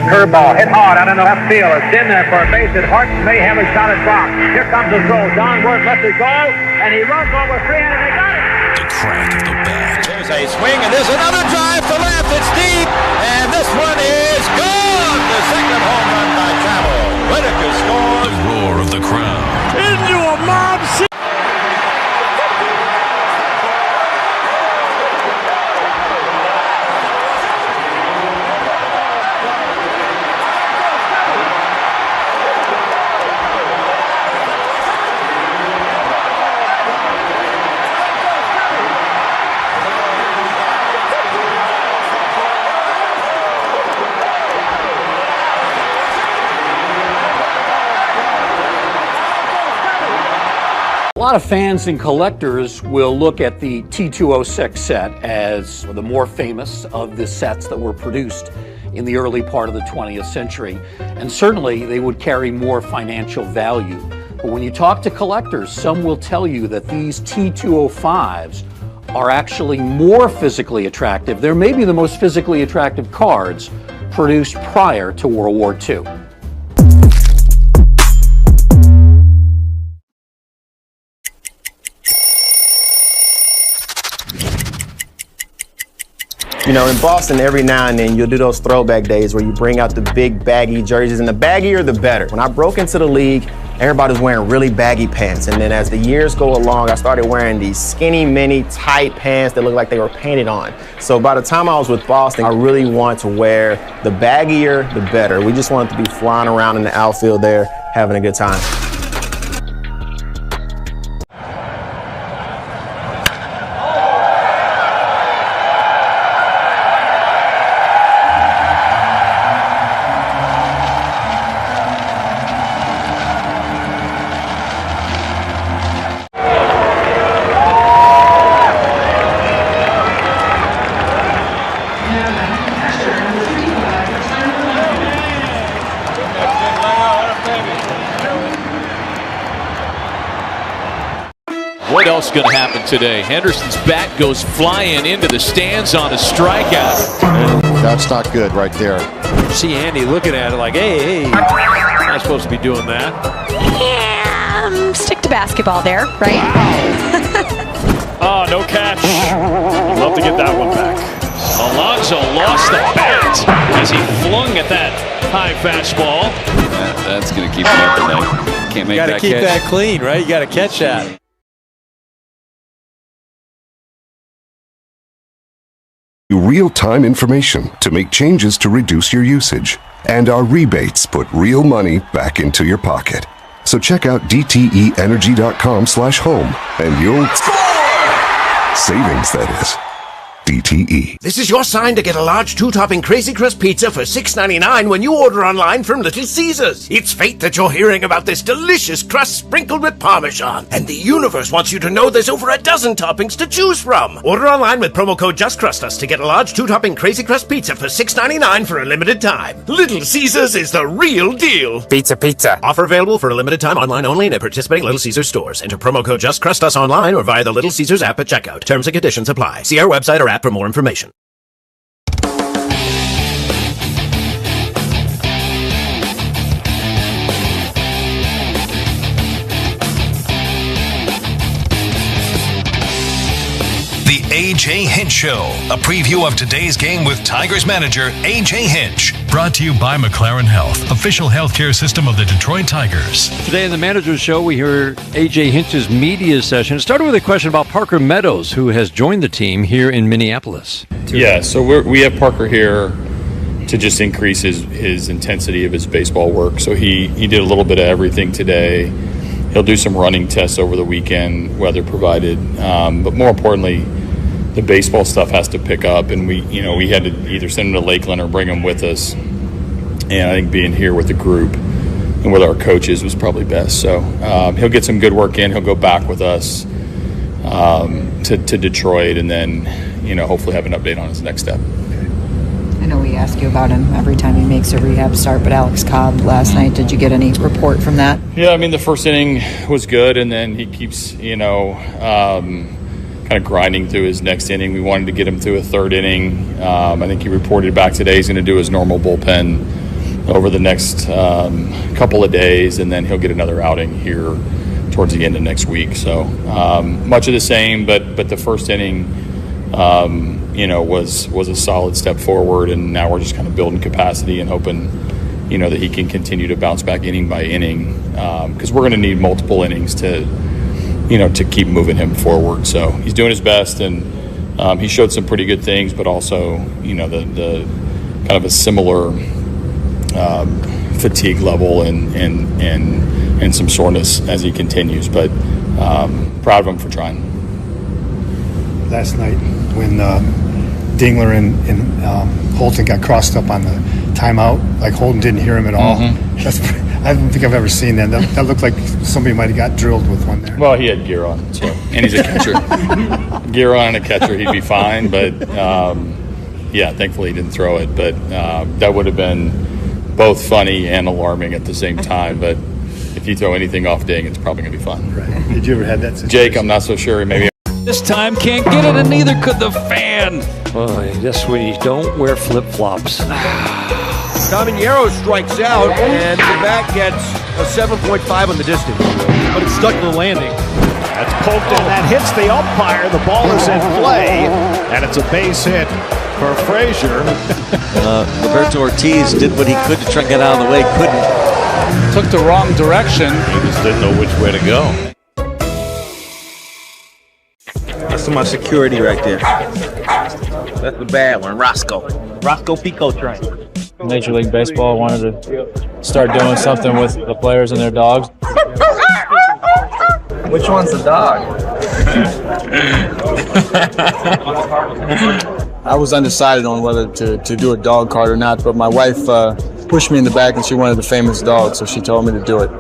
Curveball hit hard out in the left field. It's in there for a base hit. Horton may have a shot at Brock. Here comes the throw. Don Ward lets it go, and he runs over three, and they got it. The crack of the bat. There's a swing, and there's another drive to left. It's deep, and this one is gone. The second home run by Travel. Whitaker scores. The roar of the crowd. Into a mob. A lot of fans and collectors will look at the T206 set as the more famous of the sets that were produced in the early part of the 20th century, and certainly they would carry more financial value. But when you talk to collectors, some will tell you that these T205s are actually more physically attractive. They're maybe the most physically attractive cards produced prior to World War II. You know, in Boston, every now and then, you'll do those throwback days where you bring out the big baggy jerseys, and the baggier, the better. When I broke into the league, everybody was wearing really baggy pants, and then as the years go along, I started wearing these skinny, mini, tight pants that looked like they were painted on. So by the time I was with Boston, I really wanted to wear the baggier, the better. We just wanted to be flying around in the outfield there, having a good time. What else is going to happen today? Henderson's bat goes flying into the stands on a strikeout. That's not good right there. You see Andy looking at it like, hey, not supposed to be doing that. Yeah, stick to basketball there, right? Oh, no catch. I'd love to get that one back. Alonso lost the bat as he flung at that high fastball. That's going to keep him up tonight. Can't make that catch. You got to keep that clean, right? You got to catch that. Real-time information to make changes to reduce your usage. And our rebates put real money back into your pocket. So check out dteenergy.com/home and you'll score! Savings, that is. DTE. This is your sign to get a large 2-topping Crazy Crust pizza for $6.99 when you order online from Little Caesars. It's fate that you're hearing about this delicious crust sprinkled with Parmesan. And the universe wants you to know there's over a dozen toppings to choose from. Order online with promo code JustCrustUs to get a large 2-topping Crazy Crust pizza for $6.99 for a limited time. Little Caesars is the real deal. Pizza, pizza. Offer available for a limited time online only and at participating Little Caesars stores. Enter promo code JustCrustUs online or via the Little Caesars app at checkout. Terms and conditions apply. See our website or app for more information. The A.J. Hinch Show, a preview of today's game with Tigers manager A.J. Hinch. Brought to you by McLaren Health, official healthcare system of the Detroit Tigers. Today in the Manager's Show, we hear A.J. Hinch's media session. It started with a question about Parker Meadows, who has joined the team here in Minneapolis. Yeah, so we have Parker here to just increase his intensity of his baseball work. So he did a little bit of everything today. He'll do some running tests over the weekend, weather provided. But more importantly, the baseball stuff has to pick up, and we had to either send him to Lakeland or bring him with us. And I think being here with the group and with our coaches was probably best. So he'll get some good work in. He'll go back with us to Detroit, and then hopefully have an update on his next step. I know we ask you about him every time he makes a rehab start, but Alex Cobb last night, did you get any report from that? Yeah, I mean, the first inning was good, and then he keeps, kind of grinding through his next inning. We wanted to get him through a third inning. I think he reported back today he's going to do his normal bullpen over the next couple of days, and then he'll get another outing here towards the end of next week. So much of the same, but the first inning, was a solid step forward, and now we're just kind of building capacity and hoping, that he can continue to bounce back inning by inning, because we're going to need multiple innings to keep moving him forward. So he's doing his best, and he showed some pretty good things, but also, the kind of a similar fatigue level and some soreness as he continues. But proud of him for trying. Last night when Dingler and Holton got crossed up on the timeout, like Holton didn't hear him at all. I don't think I've ever seen that. That looked like somebody might have got drilled with one there. Well, he had gear on, and he's a catcher. Gear on and a catcher, he'd be fine. But thankfully he didn't throw it. But that would have been both funny and alarming at the same time. But if you throw anything off Ding, it's probably going to be fun. Right. Did you ever have that situation? Jake, I'm not so sure. Maybe. This time can't get it, and neither could the fan. Boy, that's when you don't wear flip-flops. Caminero strikes out, and the bat gets a 7.5 on the distance. But it's stuck to the landing. That's poked in. That hits the umpire. The ball is in play, and it's a base hit for Frazier. Roberto Ortiz did what he could to try and get out of the way. Couldn't. Took the wrong direction. He just didn't know which way to go. That's my security right there. That's the bad one, Roscoe Pico train. Major League Baseball wanted to start doing something with the players and their dogs. Which one's the dog? I was undecided on whether to do a dog card or not, but my wife pushed me in the back and she wanted a famous dog, so she told me to do it.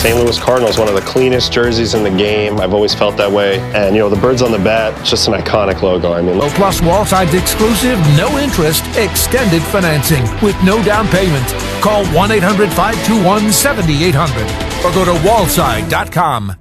St. Louis Cardinals, one of the cleanest jerseys in the game. I've always felt that way. And, the birds on the bat, just an iconic logo. I mean, Plus Wallside's exclusive, no interest, extended financing with no down payment. Call 1-800-521-7800 or go to wallside.com.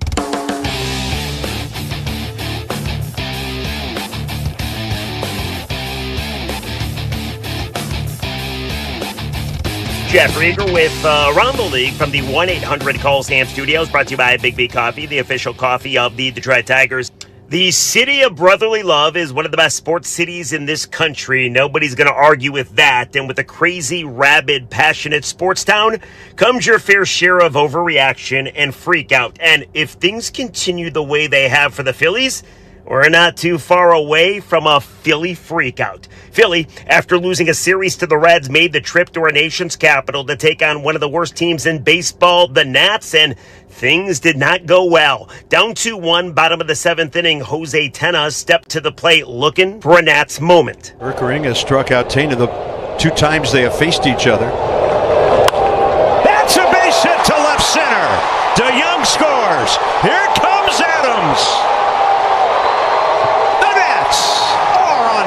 Jeff Rieger with Around the League from the 1-800-CALL-SAM studios, brought to you by Big B Coffee, the official coffee of the Detroit Tigers. The city of brotherly love is one of the best sports cities in this country. Nobody's going to argue with that. And with a crazy, rabid, passionate sports town comes your fair share of overreaction and freak out. And if things continue the way they have for the Phillies, we're not too far away from a Philly freakout. Philly, after losing a series to the Reds, made the trip to our nation's capital to take on one of the worst teams in baseball, the Nats, and things did not go well. Down 2-1, bottom of the seventh inning, Jose Tena stepped to the plate looking for a Nats moment. Urquhart has struck out Tena the 2 times they have faced each other. That's a base hit to left center. DeYoung scores. Here comes Adams.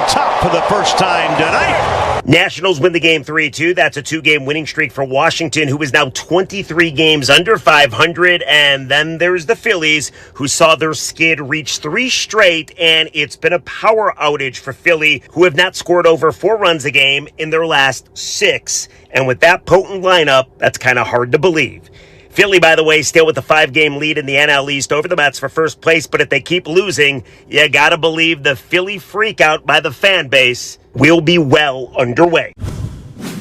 Top for the first time tonight. Nationals win the game 3-2. That's a 2-game winning streak for Washington, who is now 23 games under 500. And then there's the Phillies, who saw their skid reach 3 straight, and it's been a power outage for Philly, who have not scored over 4 runs a game in their last 6. And with that potent lineup, that's kind of hard to believe. Philly, by the way, still with a 5-game lead in the NL East over the Mets for first place, but if they keep losing, you gotta believe the Philly freakout by the fan base will be well underway.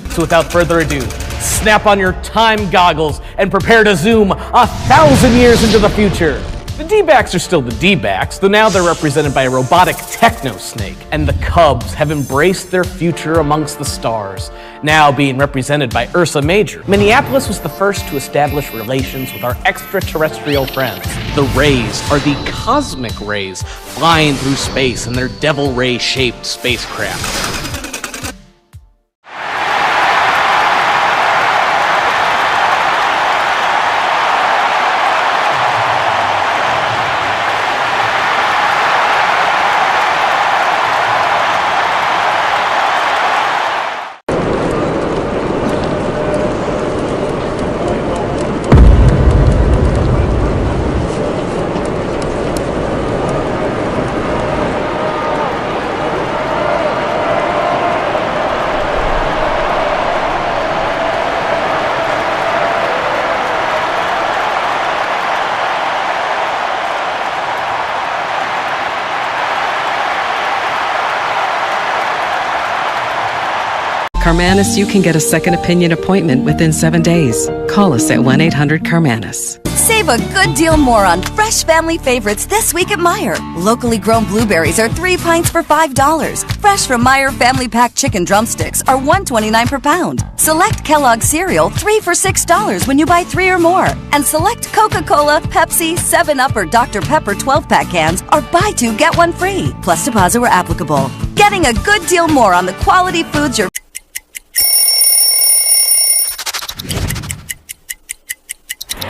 So without further ado, snap on your time goggles and prepare to zoom 1,000 years into the future. The D-backs are still the D-backs, though now they're represented by a robotic techno-snake, and the Cubs have embraced their future amongst the stars, now being represented by Ursa Major. Minneapolis was the first to establish relations with our extraterrestrial friends. The Rays are the cosmic rays flying through space in their devil ray-shaped spacecraft. Carmanis, you can get a second opinion appointment within 7 days. Call us at 1-800-CARMANIS. Save a good deal more on fresh family favorites this week at Meijer. Locally grown blueberries are 3 pints for $5. Fresh from Meijer Family Pack chicken drumsticks are $1.29 per pound. Select Kellogg cereal 3 for $6 when you buy 3 or more. And select Coca-Cola, Pepsi, 7-Up, or Dr. Pepper 12-pack cans are buy 2, get 1 free. Plus deposit where applicable. Getting a good deal more on the quality foods your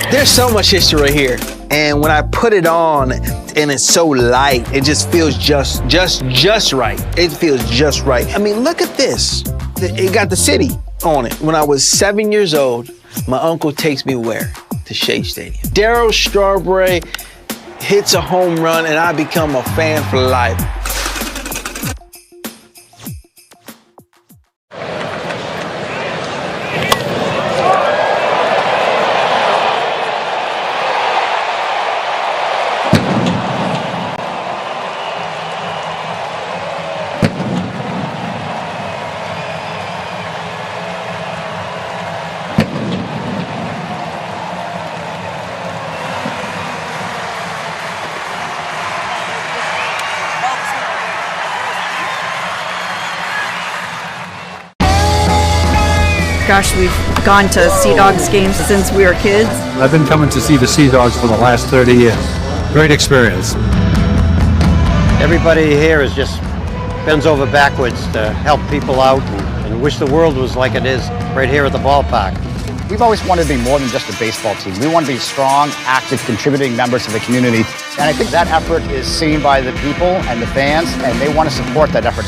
There's so much history right here, and when I put it on and it's so light, it just feels just right. It feels just right. I mean, look at this. It got the city on it. When I was 7 years old, my uncle takes me where? To Shea Stadium. Darryl Strawberry hits a home run, and I become a fan for life. Gosh, we've gone to Sea Dogs games since we were kids. I've been coming to see the Sea Dogs for the last 30 years. Great experience. Everybody here is just bends over backwards to help people out and wish the world was like it is right here at the ballpark. We've always wanted to be more than just a baseball team. We want to be strong, active, contributing members of the community. And I think that effort is seen by the people and the fans, and they want to support that effort.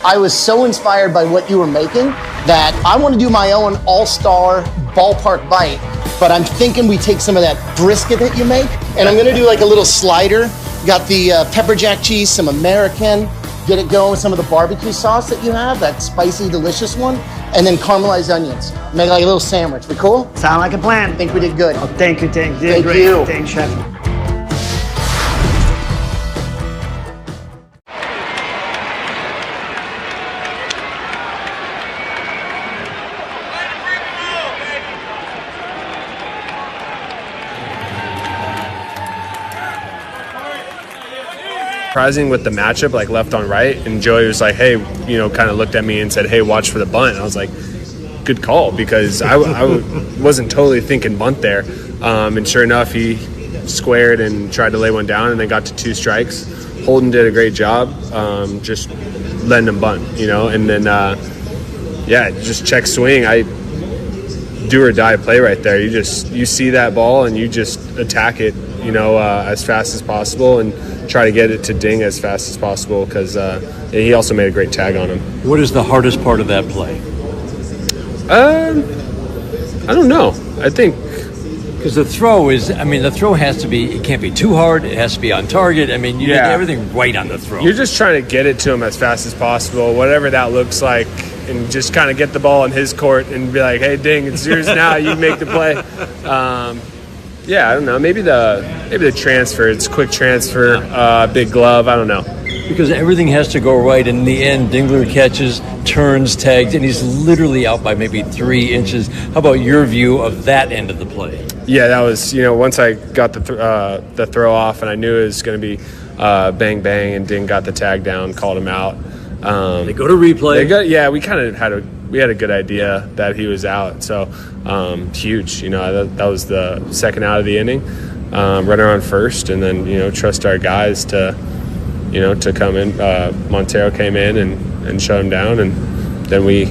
I was so inspired by what you were making that I want to do my own all-star ballpark bite, but I'm thinking we take some of that brisket that you make, and I'm gonna do like a little slider. Got the pepper jack cheese, some American, get it going with some of the barbecue sauce that you have, that spicy, delicious one, and then caramelized onions. Make like a little sandwich. We cool? Sound like a plan. I think we did good. Oh, thank you. Thank great. you. Thanks, Chef. surprising with the matchup, like left on right. And Joey was like, hey, kind of looked at me and said, hey, watch for the bunt. And I was like, good call, because I wasn't totally thinking bunt there. And sure enough, he squared and tried to lay one down and then got to 2 strikes. Holden did a great job, just letting him bunt, and then, just check swing. I do or die play right there. You see that ball and you just attack it, as fast as possible and try to get it to ding as fast as possible, because he also made a great tag on him. What is the hardest part of that play? I don't know. I think because the throw has to be, it can't be too hard. It has to be on target. You need everything right on the throw. You're just trying to get it to him as fast as possible, whatever that looks like, and just kind of get the ball in his court and be like, hey, ding, it's yours now. You make the play. I don't know. Maybe the transfer. It's quick transfer, big glove. I don't know. Because everything has to go right. In the end, Dingler catches, turns, tags, and he's literally out by maybe 3 inches. How about your view of that end of the play? Yeah, that was, once I got the throw off and I knew it was going to be bang, bang, and Ding got the tag down, called him out. They go to replay. We kind of had a good idea that he was out. So huge, that was the second out of the inning. Runner on first, and then, trust our guys to come in. Montero came in and shut him down, and then we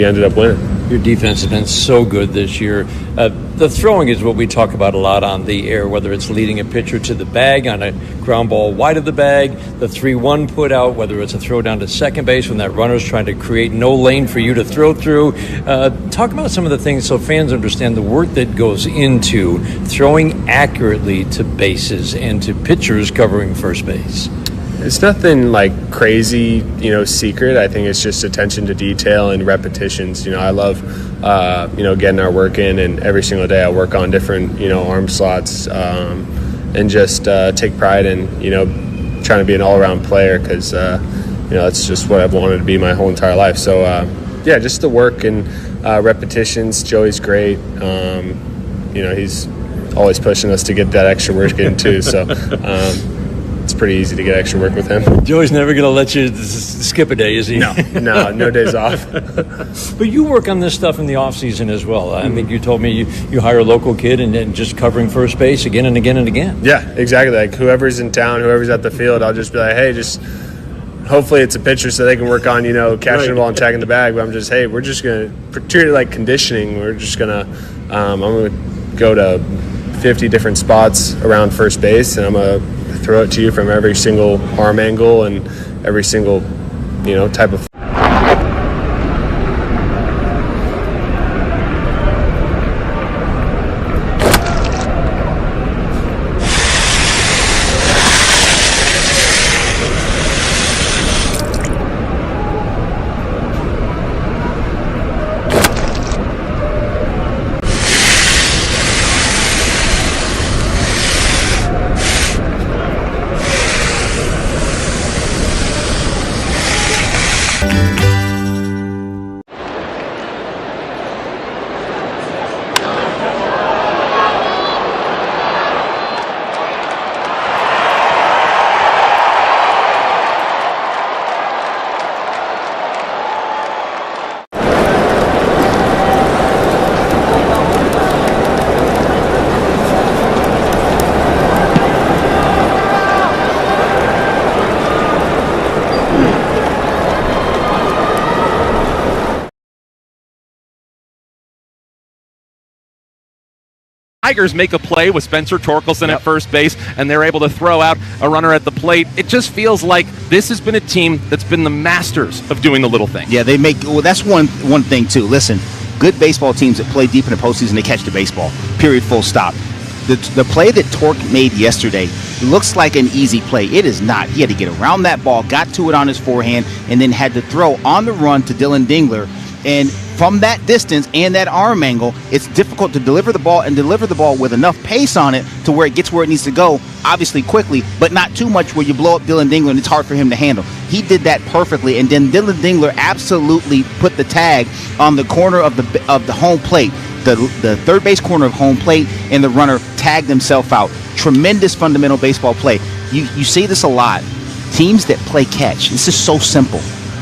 ended up winning. Your defense has been so good this year. The throwing is what we talk about a lot on the air, whether it's leading a pitcher to the bag on a ground ball wide of the bag, the 3-1 put out, whether it's a throw down to second base when that runner's trying to create no lane for you to throw through. Talk about some of the things so fans understand the work that goes into throwing accurately to bases and to pitchers covering first base. It's nothing like crazy, secret. I think it's just attention to detail and repetitions. I love, getting our work in, and every single day I work on different, arm slots, and just take pride in, trying to be an all-around player, because, that's just what I've wanted to be my whole entire life. So, just the work and repetitions. Joey's great. He's always pushing us to get that extra work in too. So, it's pretty easy to get extra work with him. Joey's never going to let you skip a day, is he? No days off. But you work on this stuff in the off season as well. I think you told me you hire a local kid and just covering first base again and again and again. Yeah, exactly. Like whoever's in town, whoever's at the field, I'll just be like, hey, just hopefully it's a pitcher so they can work on, catching the ball and tagging the bag. But I'm just, hey, we're just going to treat it like conditioning. We're just going to, I'm going to go to 50 different spots around first base, and I'm going to throw it to you from every single arm angle and every single, type of. Tigers make a play with Spencer Torkelson at first base, and they're able to throw out a runner at the plate. It just feels like this has been a team that's been the masters of doing the little thing. Yeah, that's one thing too. Listen, good baseball teams that play deep in the postseason, they catch the baseball. Period. Full stop. The play that Torque made yesterday looks like an easy play. It is not. He had to get around that ball, got to it on his forehand, and then had to throw on the run to Dylan Dingler. And from that distance and that arm angle, it's difficult to deliver the ball with enough pace on it to where it gets where it needs to go, obviously quickly, but not too much where you blow up Dylan Dingler and it's hard for him to handle. He did that perfectly, and then Dylan Dingler absolutely put the tag on the corner of the home plate, the third base corner of home plate, and the runner tagged himself out. Tremendous fundamental baseball play. You see this a lot. teams that play catch, this is so simple,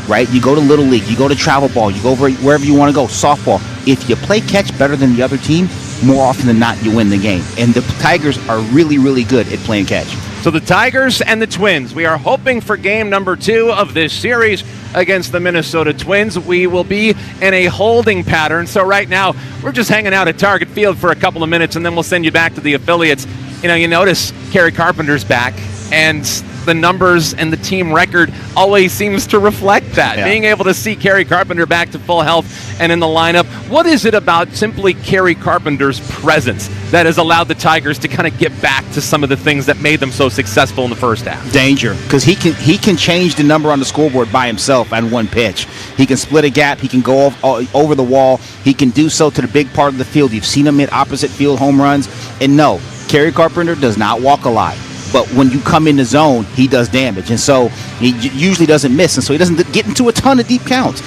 right? You go to Little League, you go to travel ball, you go wherever you want to go, softball. If you play catch better than the other team, more often than not, you win the game. And the Tigers are really, really good at playing catch. So the Tigers and the Twins, we are hoping for game number 2 of this series against the Minnesota Twins. We will be in a holding pattern. So right now, we're just hanging out at Target Field for a couple of minutes, and then we'll send you back to the affiliates. You notice Kerry Carpenter's back, and the numbers and the team record always seems to reflect that. Yeah. Being able to see Kerry Carpenter back to full health and in the lineup, what is it about simply Kerry Carpenter's presence that has allowed the Tigers to kind of get back to some of the things that made them so successful in the first half? Danger, because he can change the number on the scoreboard by himself on one pitch. He can split a gap. He can go over the wall. He can do so to the big part of the field. You've seen him hit opposite field home runs. And no, Kerry Carpenter does not walk a lot. But when you come in the zone, he does damage. And so he usually doesn't miss. And so he doesn't get into a ton of deep counts.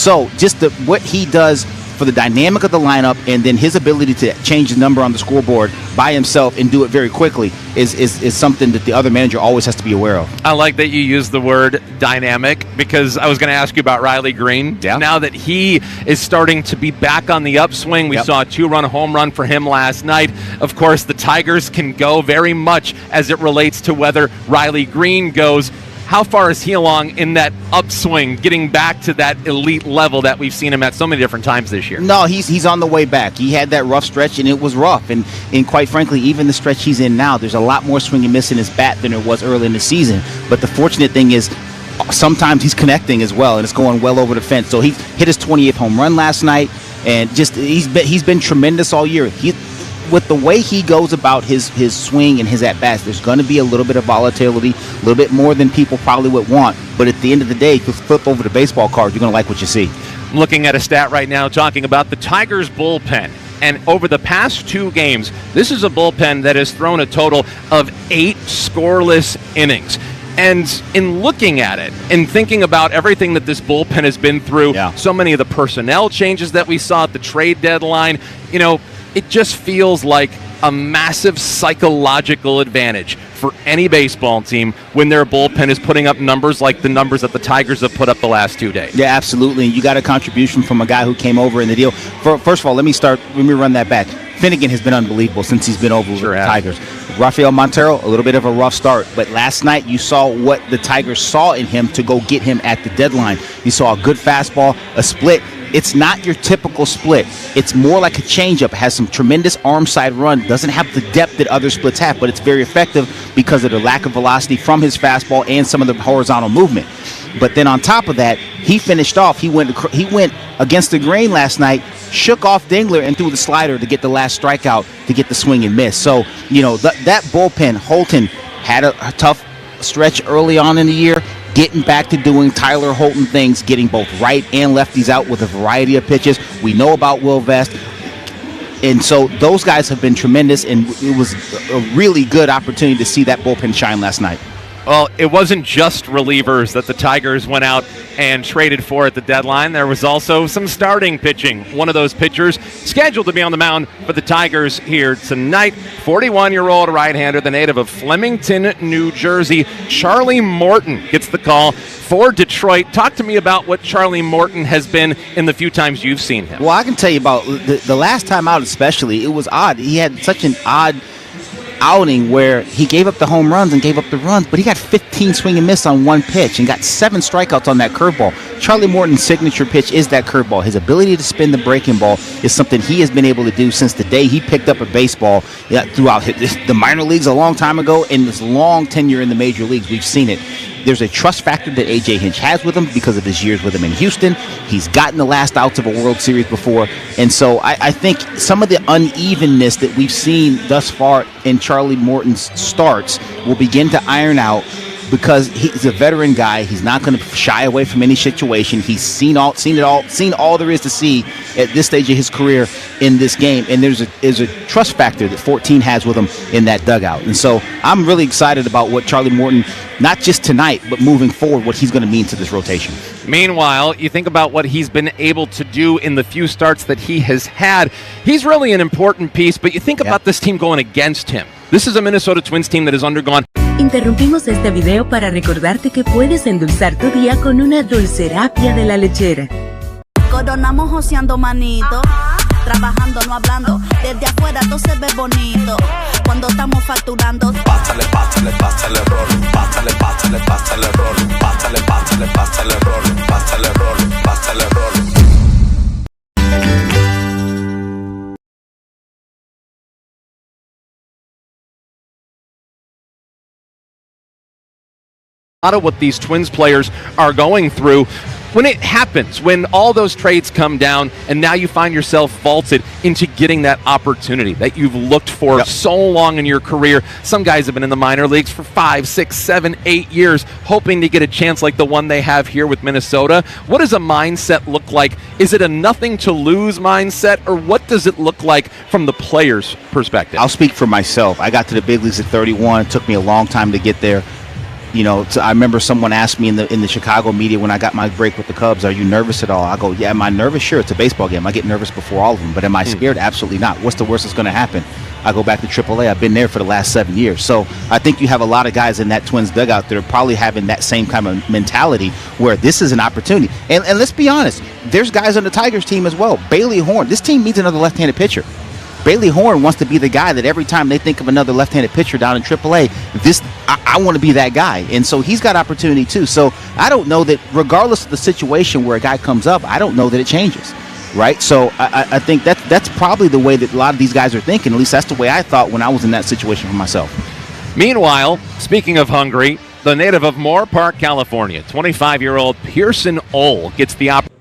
So just what he does for the dynamic of the lineup, and then his ability to change the number on the scoreboard by himself and do it very quickly is something that the other manager always has to be aware of. I like that you use the word dynamic, because I was going to ask you about Riley Green. Yeah. Now that he is starting to be back on the upswing, we saw a 2-run home run for him last night. Of course, the Tigers can go very much as it relates to whether Riley Green goes. How far is he along in that upswing, getting back to that elite level that we've seen him at so many different times this year? No, he's on the way back. He had that rough stretch, and it was rough. And quite frankly, even the stretch he's in now, there's a lot more swing and miss in his bat than there was early in the season. But the fortunate thing is, sometimes he's connecting as well, and it's going well over the fence. So he hit his 28th home run last night, and just he's been tremendous all year. With the way he goes about his swing and his at-bats, there's going to be a little bit of volatility, a little bit more than people probably would want. But at the end of the day, if you flip over the baseball card, you're going to like what you see. I'm looking at a stat right now talking about the Tigers bullpen. And over the past 2 games, this is a bullpen that has thrown a total of 8 scoreless innings. And in looking at it and thinking about everything that this bullpen has been through, so many of the personnel changes that we saw at the trade deadline, it just feels like a massive psychological advantage for any baseball team when their bullpen is putting up numbers like the numbers that the Tigers have put up the last 2 days. Yeah, absolutely. You got a contribution from a guy who came over in the deal. First of all, let me run that back. Finnegan has been unbelievable since he's been over with the Tigers. Rafael Montero, a little bit of a rough start, but last night you saw what the Tigers saw in him to go get him at the deadline. You saw a good fastball, a split. It's not your typical split. It's more like a changeup. It has some tremendous arm side run. Doesn't have the depth that other splits have, but it's very effective because of the lack of velocity from his fastball and some of the horizontal movement. But then on top of that, he finished off. He went against the grain last night, shook off Dingler and threw the slider to get the last strikeout to get the swing and miss. So, that bullpen, Holton had a tough stretch early on in the year, getting back to doing Tyler Holton things, getting both right and lefties out with a variety of pitches. We know about Will Vest. And so those guys have been tremendous, and it was a really good opportunity to see that bullpen shine last night. Well, it wasn't just relievers that the Tigers went out and traded for at the deadline. There was also some starting pitching. One of those pitchers scheduled to be on the mound for the Tigers here tonight. 41-year-old right-hander, the native of Flemington, New Jersey. Charlie Morton gets the call for Detroit. Talk to me about what Charlie Morton has been in the few times you've seen him. Well, I can tell you about the last time out especially. It was odd. He had such an odd outing where he gave up the home runs and gave up the runs, but he got 15 swing and miss on one pitch and got 7 strikeouts on that curveball. Charlie Morton's signature pitch is that curveball. His ability to spin the breaking ball is something he has been able to do since the day he picked up a baseball throughout the minor leagues a long time ago, and his long tenure in the major leagues. We've seen it. There's a trust factor that A.J. Hinch has with him because of his years with him in Houston. He's gotten the last outs of a World Series before. And so I think some of the unevenness that we've seen thus far in Charlie Morton's starts will begin to iron out because he's a veteran guy. He's not going to shy away from any situation. He's seen all there is to see at this stage of his career in this game. And there's a trust factor that 14 has with him in that dugout. And so I'm really excited about what Charlie Morton, not just tonight, but moving forward, what he's going to mean to this rotation. Meanwhile, you think about what he's been able to do in the few starts that he has had. He's really an important piece, but you think about this team going against him. This is a Minnesota Twins team that has undergone Interrumpimos este video para recordarte que puedes endulzar tu día con una dulcerapia de la lechera. Coronamos joseando manito, trabajando no hablando, desde afuera todo se ve bonito, cuando estamos facturando. Pásale, pásale, pásale rol, pásale, pásale, pásale rol, pásale, pásale, pásale rol, pásale rol, pásale rol. A lot of what these Twins players are going through when it happens, when all those trades come down and now you find yourself vaulted into getting that opportunity that you've looked for so long in your career. Some guys have been in the minor leagues for 5, 6, 7, 8 years hoping to get a chance like the one they have here with Minnesota. What does a mindset look like? Is it a nothing to lose mindset, or what does it look like from the player's perspective? I'll speak for myself. I got to the big leagues at 31. It took me a long time to get there. You know, I remember someone asked me in the Chicago media when I got my break with the Cubs, "Are you nervous at all?" I go, "Yeah." Am I nervous? Sure, it's a baseball game. I get nervous before all of them. But am I scared? Absolutely not. What's the worst that's going to happen? I go back to AAA. I've been there for the last 7 years. So I think you have a lot of guys in that Twins dugout that are probably having that same kind of mentality where this is an opportunity. And let's be honest, there's guys on the Tigers team as well. Bailey Horn. This team needs another left-handed pitcher. Bailey Horn wants to be the guy that every time they think of another left-handed pitcher down in AAA, I want to be that guy. And so he's got opportunity too. So I don't know that regardless of the situation where a guy comes up, I don't know that it changes, right? So I think that's probably the way that a lot of these guys are thinking. At least that's the way I thought when I was in that situation for myself. Meanwhile, speaking of hungry, the native of Moore Park, California, 25-year-old Pearson Ole gets the opportunity.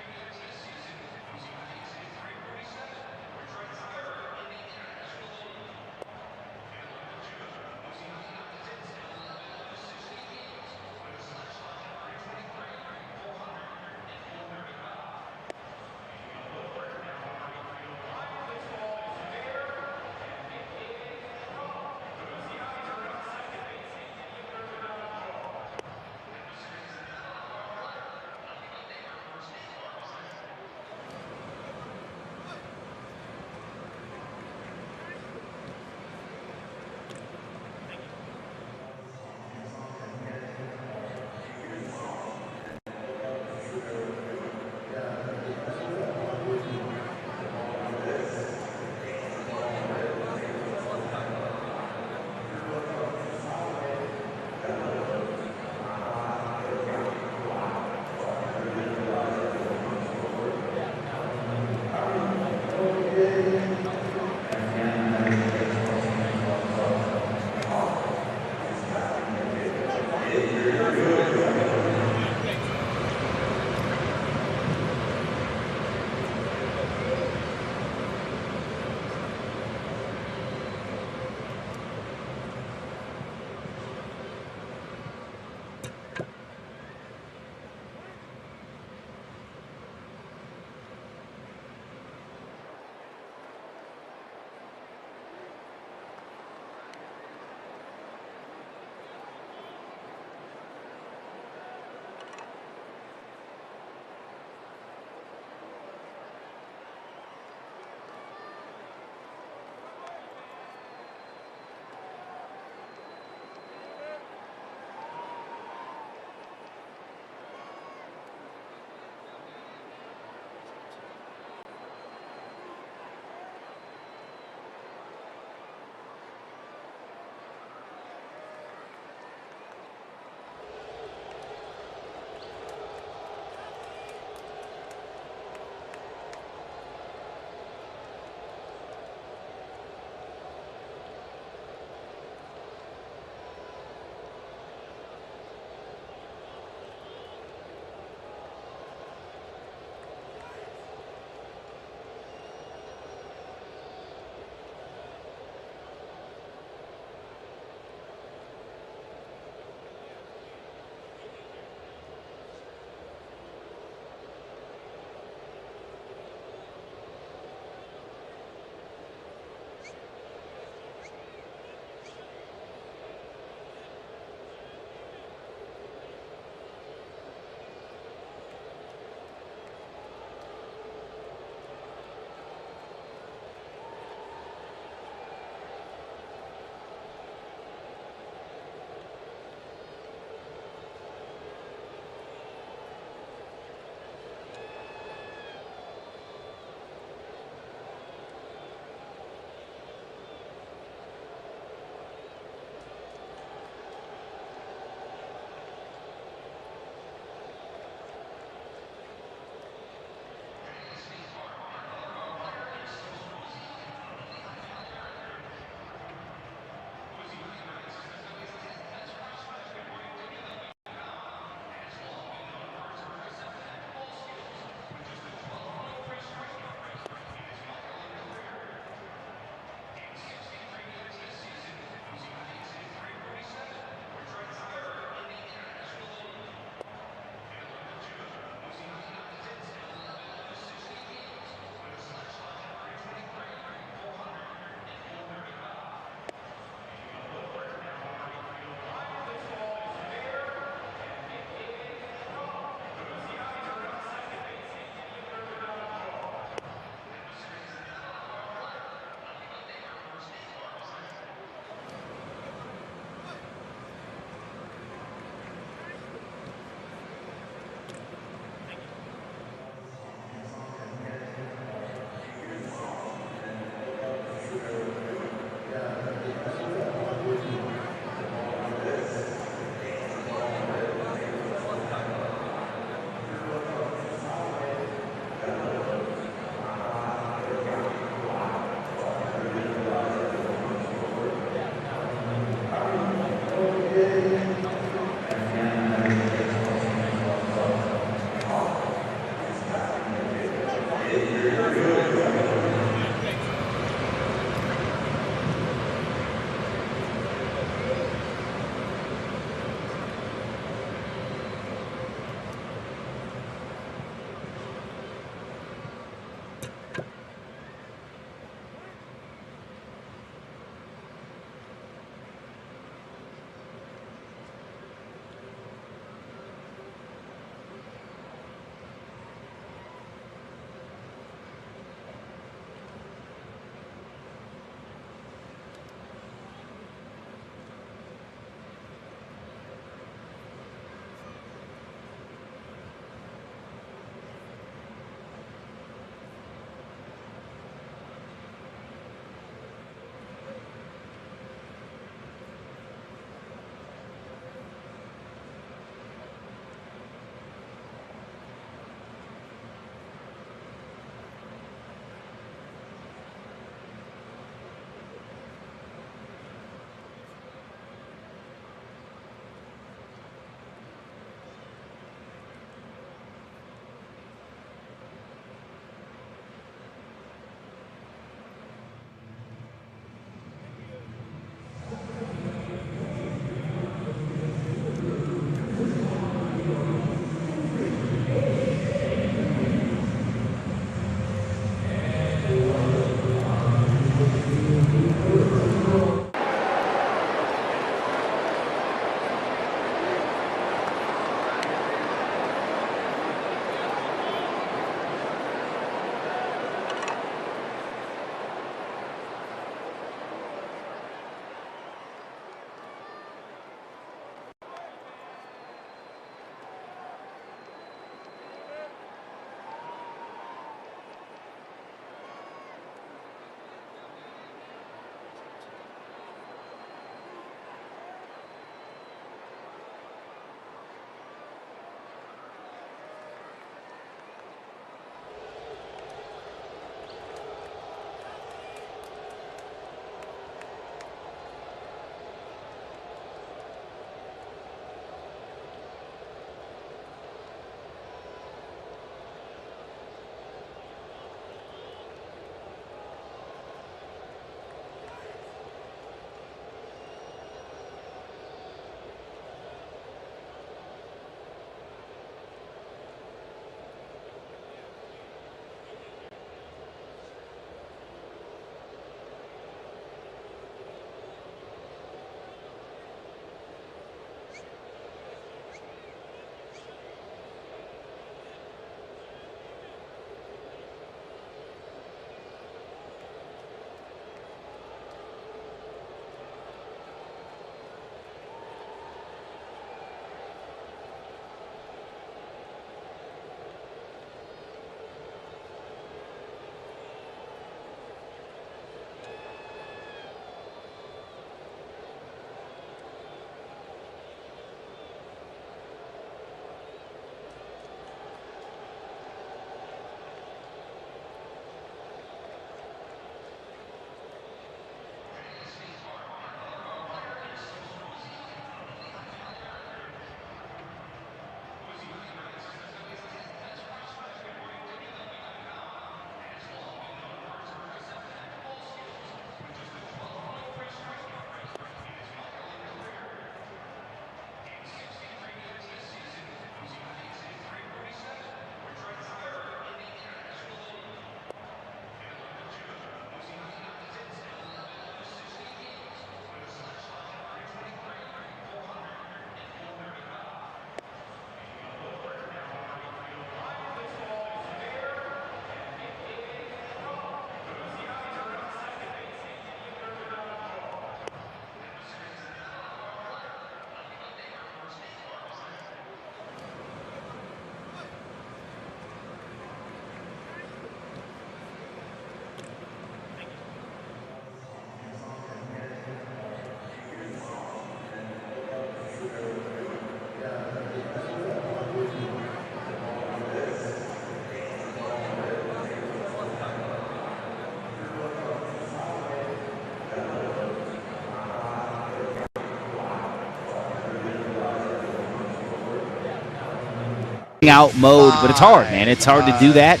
out mode, but it's hard, man. It's hard to do that,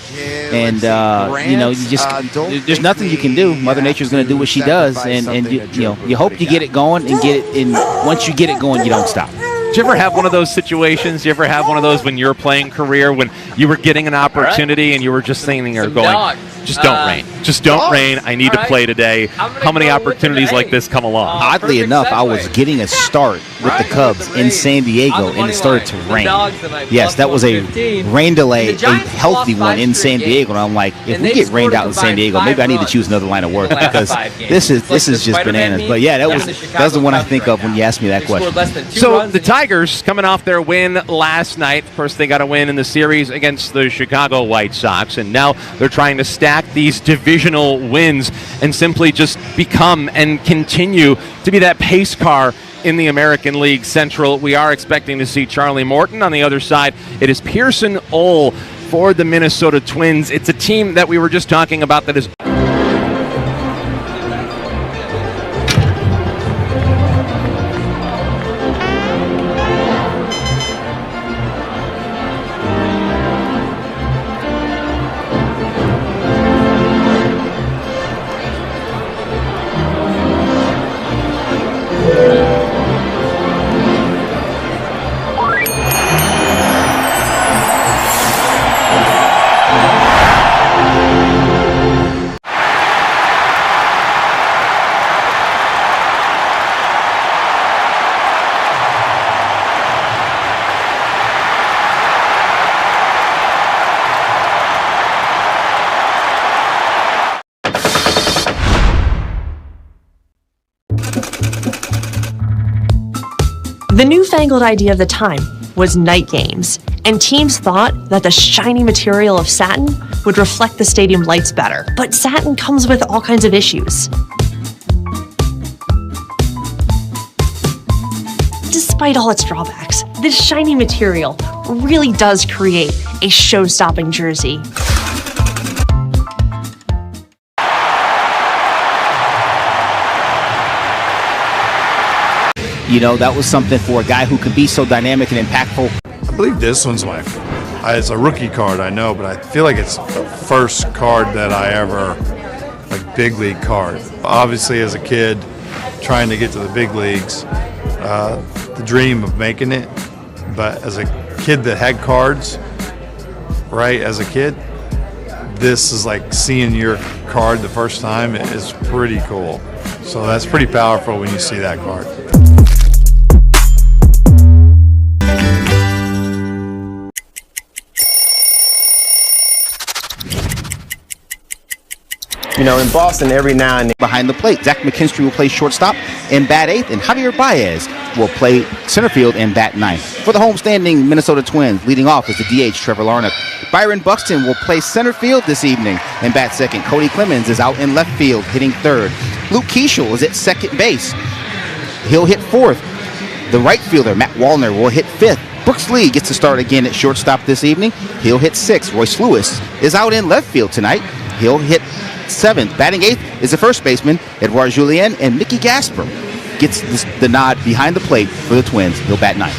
and there's nothing you can do. Mother Nature's going to do what she does, and you hope you get it going and get it. And once you get it going, you don't stop. Did you ever have one of those situations? Did you ever have one of those when your playing career, when you were getting an opportunity and you were just thinking or going, just don't rain. Just don't rain. I need to play today. How many opportunities like this come along? Oddly enough, I was getting a start with the Cubs in San Diego, and it started to rain. Yes, that was a rain delay, a healthy one in San Diego. And I'm like, if we get rained out in San Diego, maybe I need to choose another line of work because this is just bananas. But yeah, that was the one I think of when you asked me that question. So the Tigers coming off their win last night. Of course, they got a win in the series against the Chicago White Sox, and now they're trying to stack these divisional wins and simply just become and continue to be that pace car in the American League Central. We are expecting to see Charlie Morton. On the other side, it is Pearson Ole for the Minnesota Twins. It's a team that we were just talking about that is The newfangled idea of the time was night games, and teams thought that the shiny material of satin would reflect the stadium lights better. But satin comes with all kinds of issues. Despite all its drawbacks, this shiny material really does create a show-stopping jersey. That was something for a guy who could be so dynamic and impactful. I believe this one's it's a rookie card, I know, but I feel like it's the first card that I ever, big league card. Obviously, as a kid, trying to get to the big leagues, the dream of making it. But as a kid that had cards, right, as a kid, this is like seeing your card the first time is pretty cool. So that's pretty powerful when you see that card. In Boston, every now and then. Behind the plate, Zach McKinstry will play shortstop and bat eighth, and Javier Baez will play center field and bat ninth. For the homestanding Minnesota Twins, leading off is the DH, Trevor Larnach. Byron Buxton will play center field this evening and bat second. Cody Clemens is out in left field, hitting third. Luke Keeschel is at second base. He'll hit fourth. The right fielder, Matt Wallner, will hit fifth. Brooks Lee gets to start again at shortstop this evening. He'll hit sixth. Royce Lewis is out in left field tonight. He'll hit seventh. Batting eighth is the first baseman, Edouard Julien, and Mickey Gasper gets the nod behind the plate for the Twins. He'll bat ninth.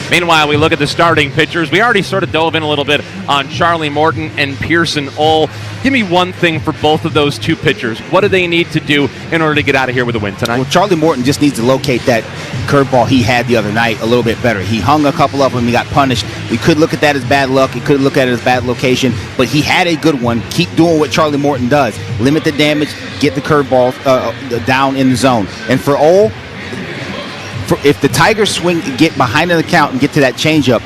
Meanwhile, we look at the starting pitchers. We already sort of dove in a little bit on Charlie Morton and Pearson Ole. Give me one thing for both of those two pitchers. What do they need to do in order to get out of here with a win tonight? Well, Charlie Morton just needs to locate that curveball he had the other night a little bit better. He hung a couple of them. He got punished. We could look at that as bad luck. We could look at it as bad location. But he had a good one. Keep doing what Charlie Morton does. Limit the damage. Get the curveball down in the zone. And for Ole, if the Tigers get behind in the count and get to that changeup,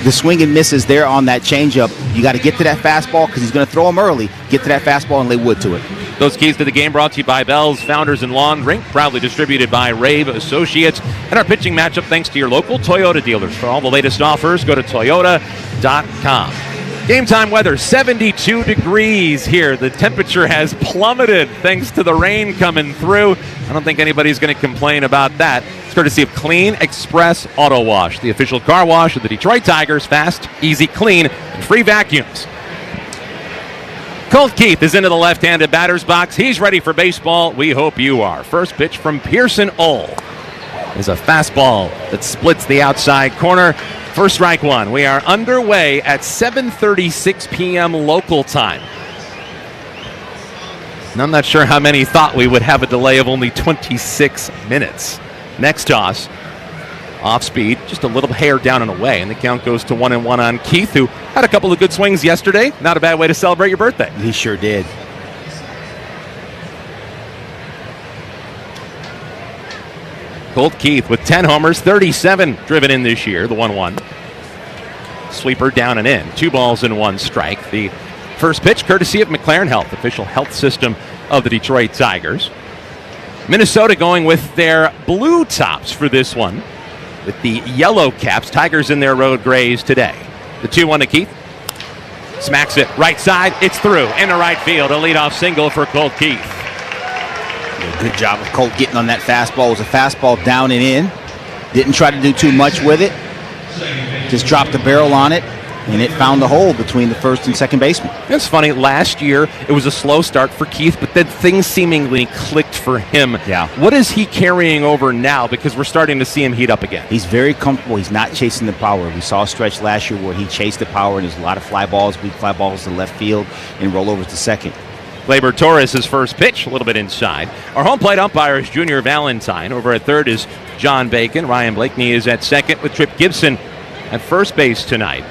the swing and misses there on that changeup, you got to get to that fastball because he's going to throw them early. Get to that fastball and lay wood to it. Those keys to the game brought to you by Bell's Founders and Lawn Drink, proudly distributed by Rave Associates. And our pitching matchup thanks to your local Toyota dealers. For all the latest offers, go to Toyota.com. Game time weather, 72 degrees here. The temperature has plummeted thanks to the rain coming through. I don't think anybody's going to complain about that. It's courtesy of Clean Express Auto Wash, the official car wash of the Detroit Tigers. Fast, easy, clean, and free vacuums. Colt Keith is into the left-handed batter's box. He's ready for baseball. We hope you are. First pitch from Pearson Ole. is a fastball that splits the outside corner. First strike one. We are underway at 7:36 p.m. local time. And I'm not sure how many thought we would have a delay of only 26 minutes. Next toss. Off speed, just a little hair down and away, and the count goes to 1-1 on Keith, who had a couple of good swings yesterday. Not a bad way to celebrate your birthday. He sure did. Colt Keith with 10 homers, 37 driven in this year, the 1-1. Sweeper down and in. 2 balls and 1 strike. The first pitch courtesy of McLaren Health, official health system of the Detroit Tigers. Minnesota going with their blue tops for this one, with the yellow caps. Tigers in their road grays today. The 2-1 to Keith. Smacks it right side. It's through into right field. A leadoff single for Colt Keith. Good job of Colt getting on that fastball. It was a fastball down and in. Didn't try to do too much with it. Just dropped the barrel on it, and it found the hole between the first and second baseman. It's funny. Last year, it was a slow start for Keith, but then things seemingly clicked for him. Yeah. What is he carrying over now? Because we're starting to see him heat up again. He's very comfortable. He's not chasing the power. We saw a stretch last year where he chased the power, and there's a lot of fly balls, weak fly balls to left field, and rollovers to second. Gleyber Torres' first pitch, a little bit inside. Our home plate umpire is Junior Valentine. Over at third is John Bacon. Ryan Blakeney is at second with Trip Gibson at first base tonight.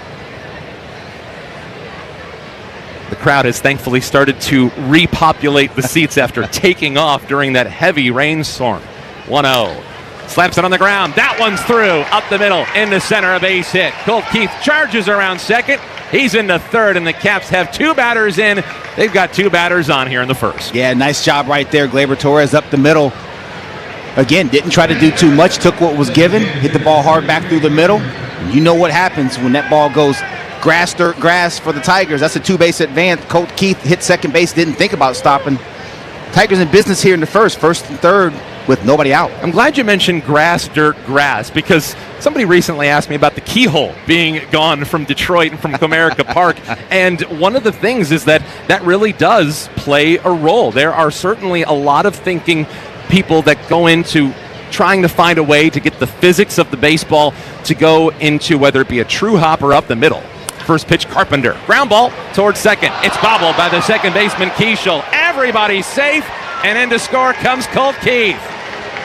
The crowd has thankfully started to repopulate the seats after taking off during that heavy rainstorm. 1-0. Slaps it on the ground. That one's through. Up the middle. Into center. A base hit. Colt Keith charges around second. He's into third, and the Caps have 2 batters in. They've got 2 batters on here in the first. Yeah, nice job right there. Gleyber Torres up the middle. Again, didn't try to do too much. Took what was given. Hit the ball hard back through the middle. And you know what happens when that ball goes grass, dirt, grass for the Tigers. That's a 2-base advance. Colt Keith hit second base. Didn't think about stopping. Tigers in business here in the first and third with nobody out. I'm glad you mentioned grass, dirt, grass, because somebody recently asked me about the keyhole being gone from Detroit and from Comerica Park. And one of the things is that really does play a role. There are certainly a lot of thinking people that go into trying to find a way to get the physics of the baseball to go into whether it be a true hop or up the middle. First pitch, Carpenter. Ground ball towards second. It's bobbled by the second baseman, Keishel. Everybody's safe, and in to score comes Colt Keith.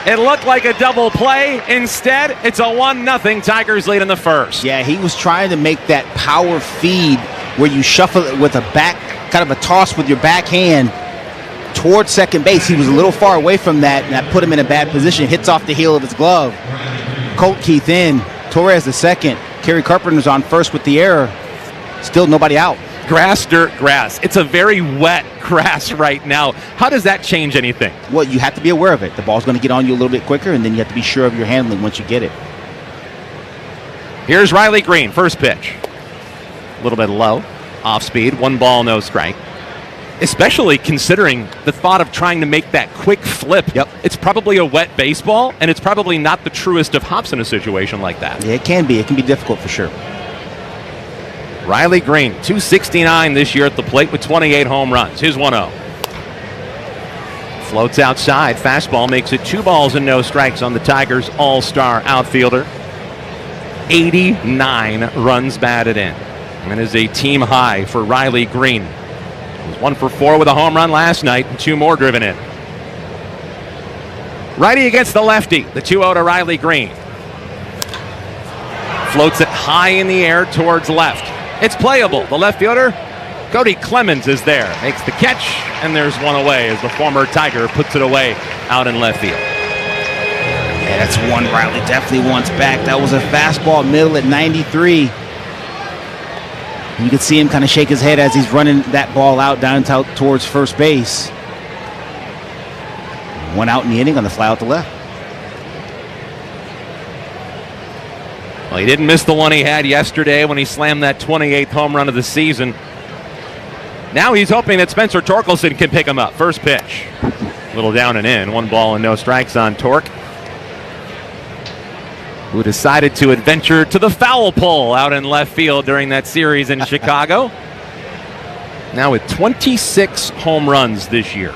It looked like a double play. Instead, it's a 1-0 Tigers lead in the first. Yeah, he was trying to make that power feed where you shuffle it with a back, kind of a toss with your backhand towards second base. He was a little far away from that, and that put him in a bad position. Hits off the heel of his glove. Colt Keith in. Torres the second. Kerry Carpenter's on first with the error. Still nobody out. Grass, dirt, grass. It's a very wet grass right now. How does that change anything? Well, you have to be aware of it. The ball's going to get on you a little bit quicker, and then you have to be sure of your handling once you get it. Here's Riley Green, first pitch. A little bit low, off speed, 1 ball, no strike. Especially considering the thought of trying to make that quick flip. Yep. It's probably a wet baseball, and it's probably not the truest of hops in a situation like that. Yeah, it can be. It can be difficult for sure. Riley Green, 269 this year at the plate with 28 home runs. His 1-0. Floats outside. Fastball makes it 2 balls and no strikes on the Tigers' all-star outfielder. 89 runs batted in. And is a team high for Riley Green. He was 1 for 4 with a home run last night and 2 more driven in. Righty against the lefty. The 2-0 to Riley Green. Floats it high in the air towards left. It's playable. The left fielder, Cody Clemens, is there. Makes the catch, and there's one away as the former Tiger puts it away out in left field. Yeah, that's one Riley definitely wants back. That was a fastball middle at 93. You can see him kind of shake his head as he's running that ball out down towards first base. 1 out in the inning on the fly out to left. Well, he didn't miss the one he had yesterday when he slammed that 28th home run of the season. Now he's hoping that Spencer Torkelson can pick him up. First pitch. A little down and in. 1 ball and no strikes on Torque, who decided to adventure to the foul pole out in left field during that series in Chicago. Now with 26 home runs this year.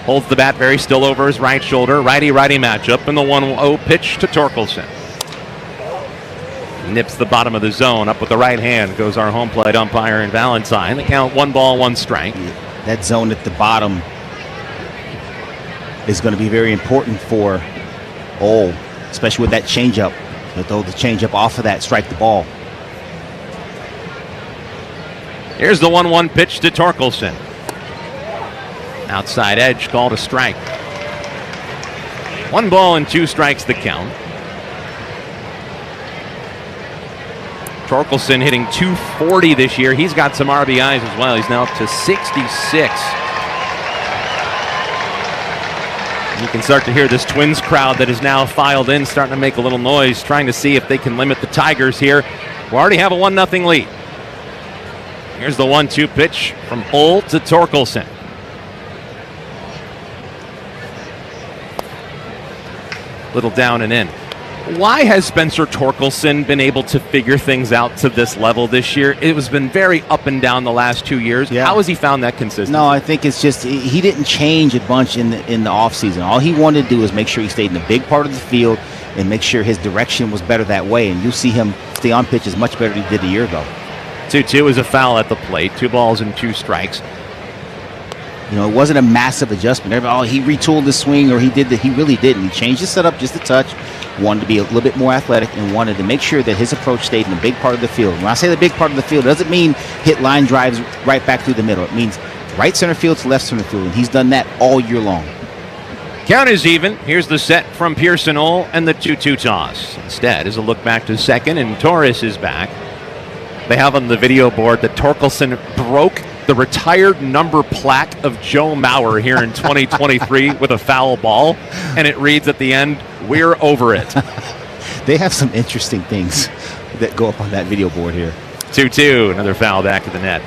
Holds the bat very still over his right shoulder. Righty-righty matchup, and the 1-0 pitch to Torkelson. Nips the bottom of the zone. Up with the right hand goes our home plate umpire and Valentine. The count 1-1 strike. That zone at the bottom is going to be very important for especially with that changeup. He'll throw the changeup off of that, strike the ball. Here's the 1-1 pitch to Torkelson. Outside edge, called a strike. 1-2 strikes the count. Torkelson hitting .240 this year. He's got some RBIs as well. He's now up to 66. You can start to hear this Twins crowd that is now filed in starting to make a little noise, trying to see if they can limit the Tigers here, who already have a 1-0 lead. Here's the 1-2 pitch from Hull to Torkelson. Little down and in. Why has Spencer Torkelson been able to figure things out to this level this year? It has been very up and down the last 2 years. Yeah. How has he found that consistency? No, I think it's just he didn't change a bunch in the offseason. All he wanted to do is make sure he stayed in the big part of the field and make sure his direction was better that way. And you'll see him stay on pitches much better than he did a year ago. 2-2 is a foul at the plate. 2 strikes. You know, it wasn't a massive adjustment. He retooled the swing, or he really didn't. He changed the setup just a touch, wanted to be a little bit more athletic, and wanted to make sure that his approach stayed in the big part of the field. When I say the big part of the field, it doesn't mean hit line drives right back through the middle. It means right center field to left center field, and he's done that all year long. Count is even. Here's the set from Pearson Hull and the 2-2 toss. Instead is a look back to second, and Torres is back. They have on the video board that Torkelson broke the retired number plaque of Joe Mauer here in 2023 with a foul ball, and it reads at the end, "We're over it." They have some interesting things that go up on that video board here. 2-2, another foul back of the net.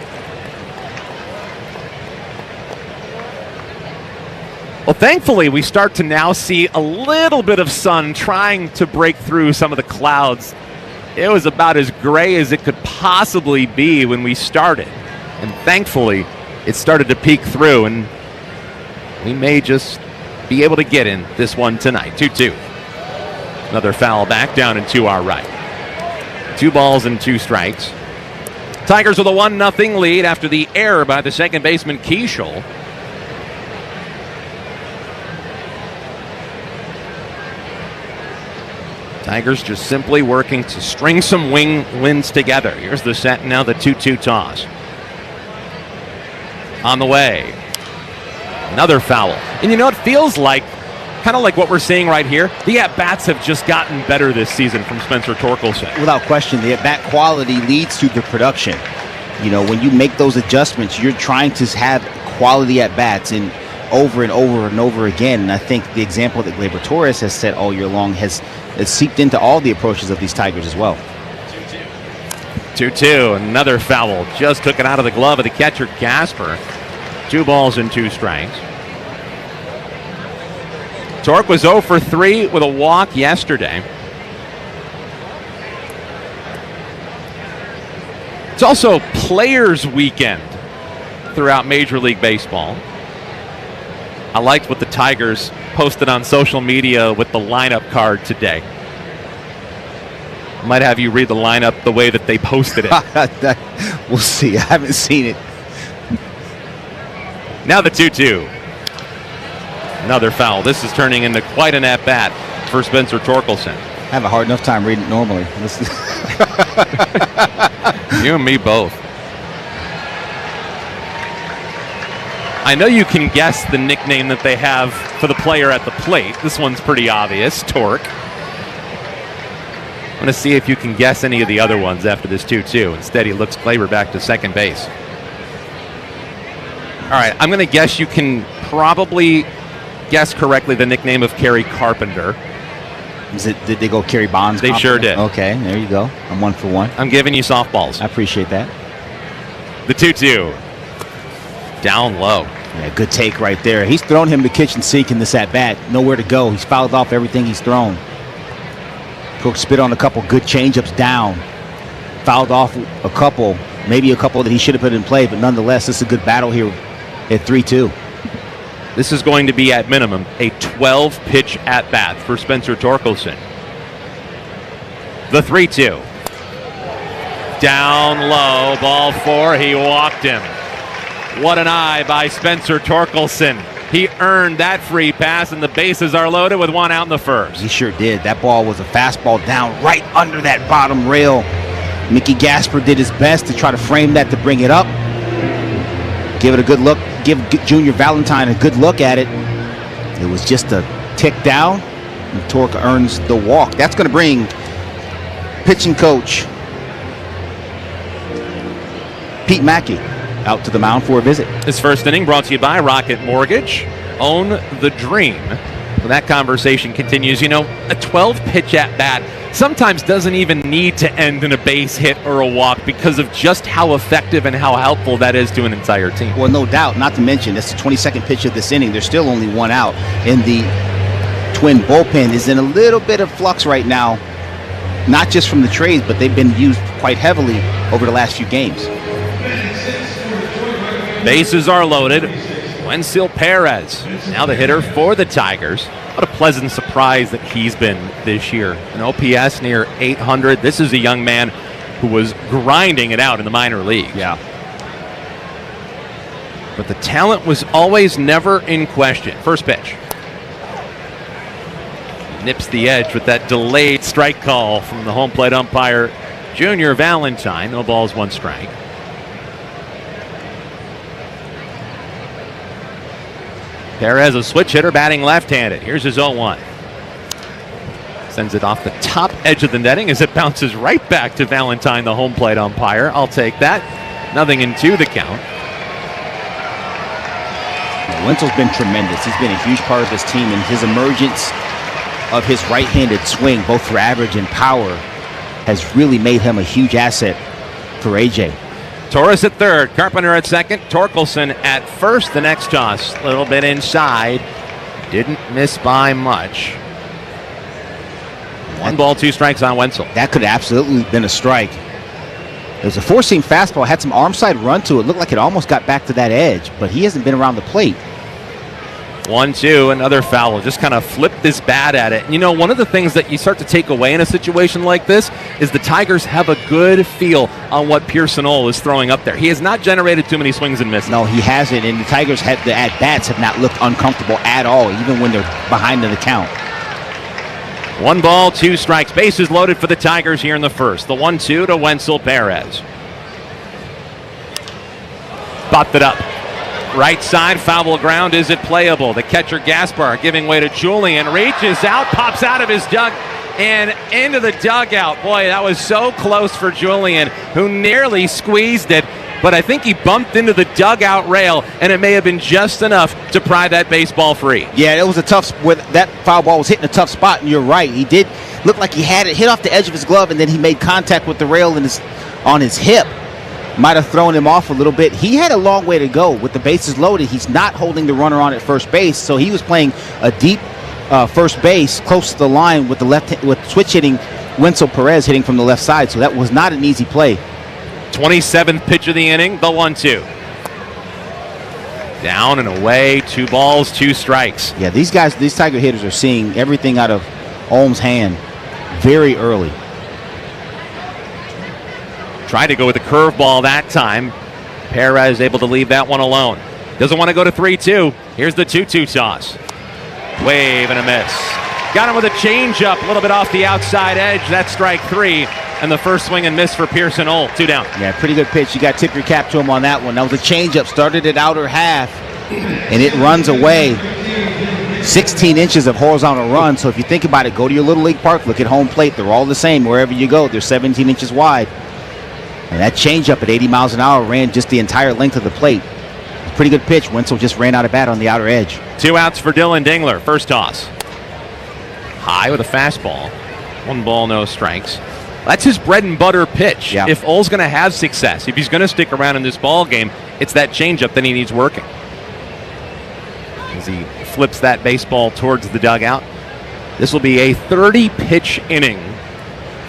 Well, thankfully, we start to now see a little bit of sun trying to break through some of the clouds. It was about as gray as it could possibly be when we started. And thankfully, it started to peek through, and we may just be able to get in this one tonight. 2-2. Another foul back down and to our right. 2 strikes. Tigers with a 1-0 lead after the error by the second baseman Keishel. Tigers just simply working to string some wins together. Here's the set, and now the 2-2 toss. On the way. Another foul. And you know, it feels like, kind of like what we're seeing right here, the at-bats have just gotten better this season from Spencer Torkelson. Without question, the at-bat quality leads to the production. You know, when you make those adjustments, you're trying to have quality at-bats and over and over and over again. And I think the example that Gleyber Torres has set all year long has seeped into all the approaches of these Tigers as well. 2-2, another foul. Just took it out of the glove of the catcher, Gasper. 2 strikes. Torque was 0 for 3 with a walk yesterday. It's also Players Weekend throughout Major League Baseball. I liked what the Tigers posted on social media with the lineup card today. Might have you read the lineup the way that they posted it. We'll see. I haven't seen it. Now the 2-2. Another foul. This is turning into quite an at-bat for Spencer Torkelson. I have a hard enough time reading it normally. You and me both. I know you can guess the nickname that they have for the player at the plate. This one's pretty obvious, Torque. I'm going to see if you can guess any of the other ones after this 2-2. Instead, he looks Gleyber back to second base. All right, I'm going to guess you can probably guess correctly the nickname of Kerry Carpenter. Did they go Kerry Bonds? They sure did. Okay, there you go. I'm 1 for 1. I'm giving you softballs. I appreciate that. The 2-2. Down low. Yeah, good take right there. He's thrown him the kitchen sink in this at-bat. Nowhere to go. He's fouled off everything he's thrown. Cook spit on a couple good changeups down. Fouled off a couple, maybe a couple that he should have put in play, but nonetheless, it's a good battle here at 3-2. This is going to be, at minimum, a 12-pitch at-bat for Spencer Torkelson. The 3-2. Down low, ball 4. He walked him. What an eye by Spencer Torkelson. He earned that free pass, and the bases are loaded with one out in the first. He sure did. That ball was a fastball down right under that bottom rail. Mickey Gasper did his best to try to frame that to bring it up. Give it a good look. Give Junior Valentine a good look at it. It was just a tick down, and Torque earns the walk. That's going to bring pitching coach Pete Mackey out to the mound for a visit. This first inning brought to you by Rocket Mortgage. Own the dream. Well, that conversation continues. You know, a 12-pitch at-bat sometimes doesn't even need to end in a base hit or a walk because of just how effective and how helpful that is to an entire team. Well, no doubt. Not to mention, that's the 22nd pitch of this inning. There's still only one out. And the Twin bullpen is in a little bit of flux right now. Not just from the trades, but they've been used quite heavily over the last few games. Bases are loaded. Wenzel Perez, now the hitter for the Tigers. What a pleasant surprise that he's been this year. An OPS near 800. This is a young man who was grinding it out in the minor leagues. Yeah. But the talent was always never in question. First pitch. Nips the edge with that delayed strike call from the home plate umpire, Junior Valentine. No balls, one strike. Perez, a switch hitter, batting left-handed. Here's his 0-1. Sends it off the top edge of the netting as it bounces right back to Valentine, the home plate umpire. I'll take that. 0-2 the count. Wenzel's been tremendous. He's been a huge part of this team, and his emergence of his right-handed swing, both for average and power, has really made him a huge asset for AJ. Torres at third, Carpenter at second, Torkelson at first. The next toss, a little bit inside. Didn't miss by much. 1 ball, 2 strikes on Wenzel. That could have absolutely been a strike. It was a four-seam fastball, had some arm side run to it. Looked like it almost got back to that edge, but he hasn't been around the plate. 1-2, another foul. Just kind of flipped his bat at it. And you know, one of the things that you start to take away in a situation like this is the Tigers have a good feel on what Pearson Ole is throwing up there. He has not generated too many swings and misses. No, he hasn't, and the Tigers the at-bats have not looked uncomfortable at all, even when they're behind in the count. 1 ball, 2 strikes. Bases loaded for the Tigers here in the first. The 1-2 to Wenzel Perez. Popped it up. Right side, foul ball ground. Is it playable? The catcher Gaspar giving way to Julian. Reaches out, pops out of his dug and into the dugout. Boy, that was so close for Julian, who nearly squeezed it. But I think he bumped into the dugout rail, and it may have been just enough to pry that baseball free. Yeah, it was a tough. That foul ball was hitting a tough spot, and you're right. He did look like he had it hit off the edge of his glove, and then he made contact with the rail on his hip. Might have thrown him off a little bit. He had a long way to go with the bases loaded. He's not holding the runner on at first base, so he was playing a deep first base close to the line with with switch hitting Wenzel Perez hitting from the left side. So that was not an easy play. 27th pitch of the inning, the 1-2. Down and away, 2 balls, 2 strikes. Yeah, these Tiger hitters are seeing everything out of Ohm's hand very early. Tried to go with the curveball that time. Perez able to leave that one alone. Doesn't want to go to 3-2. Here's the 2-2 toss. Wave and a miss. Got him with a changeup, a little bit off the outside edge. That's strike 3. And the first swing and miss for Pearson Ole. 2 down. Yeah, pretty good pitch. You got to tip your cap to him on that one. That was a changeup. Started at outer half, and it runs away. 16 inches of horizontal run. So if you think about it, go to your Little League park, look at home plate. They're all the same wherever you go. They're 17 inches wide. And that changeup at 80 miles an hour ran just the entire length of the plate. Pretty good pitch. Wenzel just ran out of bat on the outer edge. 2 outs for Dylan Dingler. First toss. High with a fastball. 1 ball, no strikes. That's his bread and butter pitch. Yeah. If Ole's going to have success, if he's going to stick around in this ball game, it's that changeup that he needs working. As he flips that baseball towards the dugout. This will be a 30-pitch inning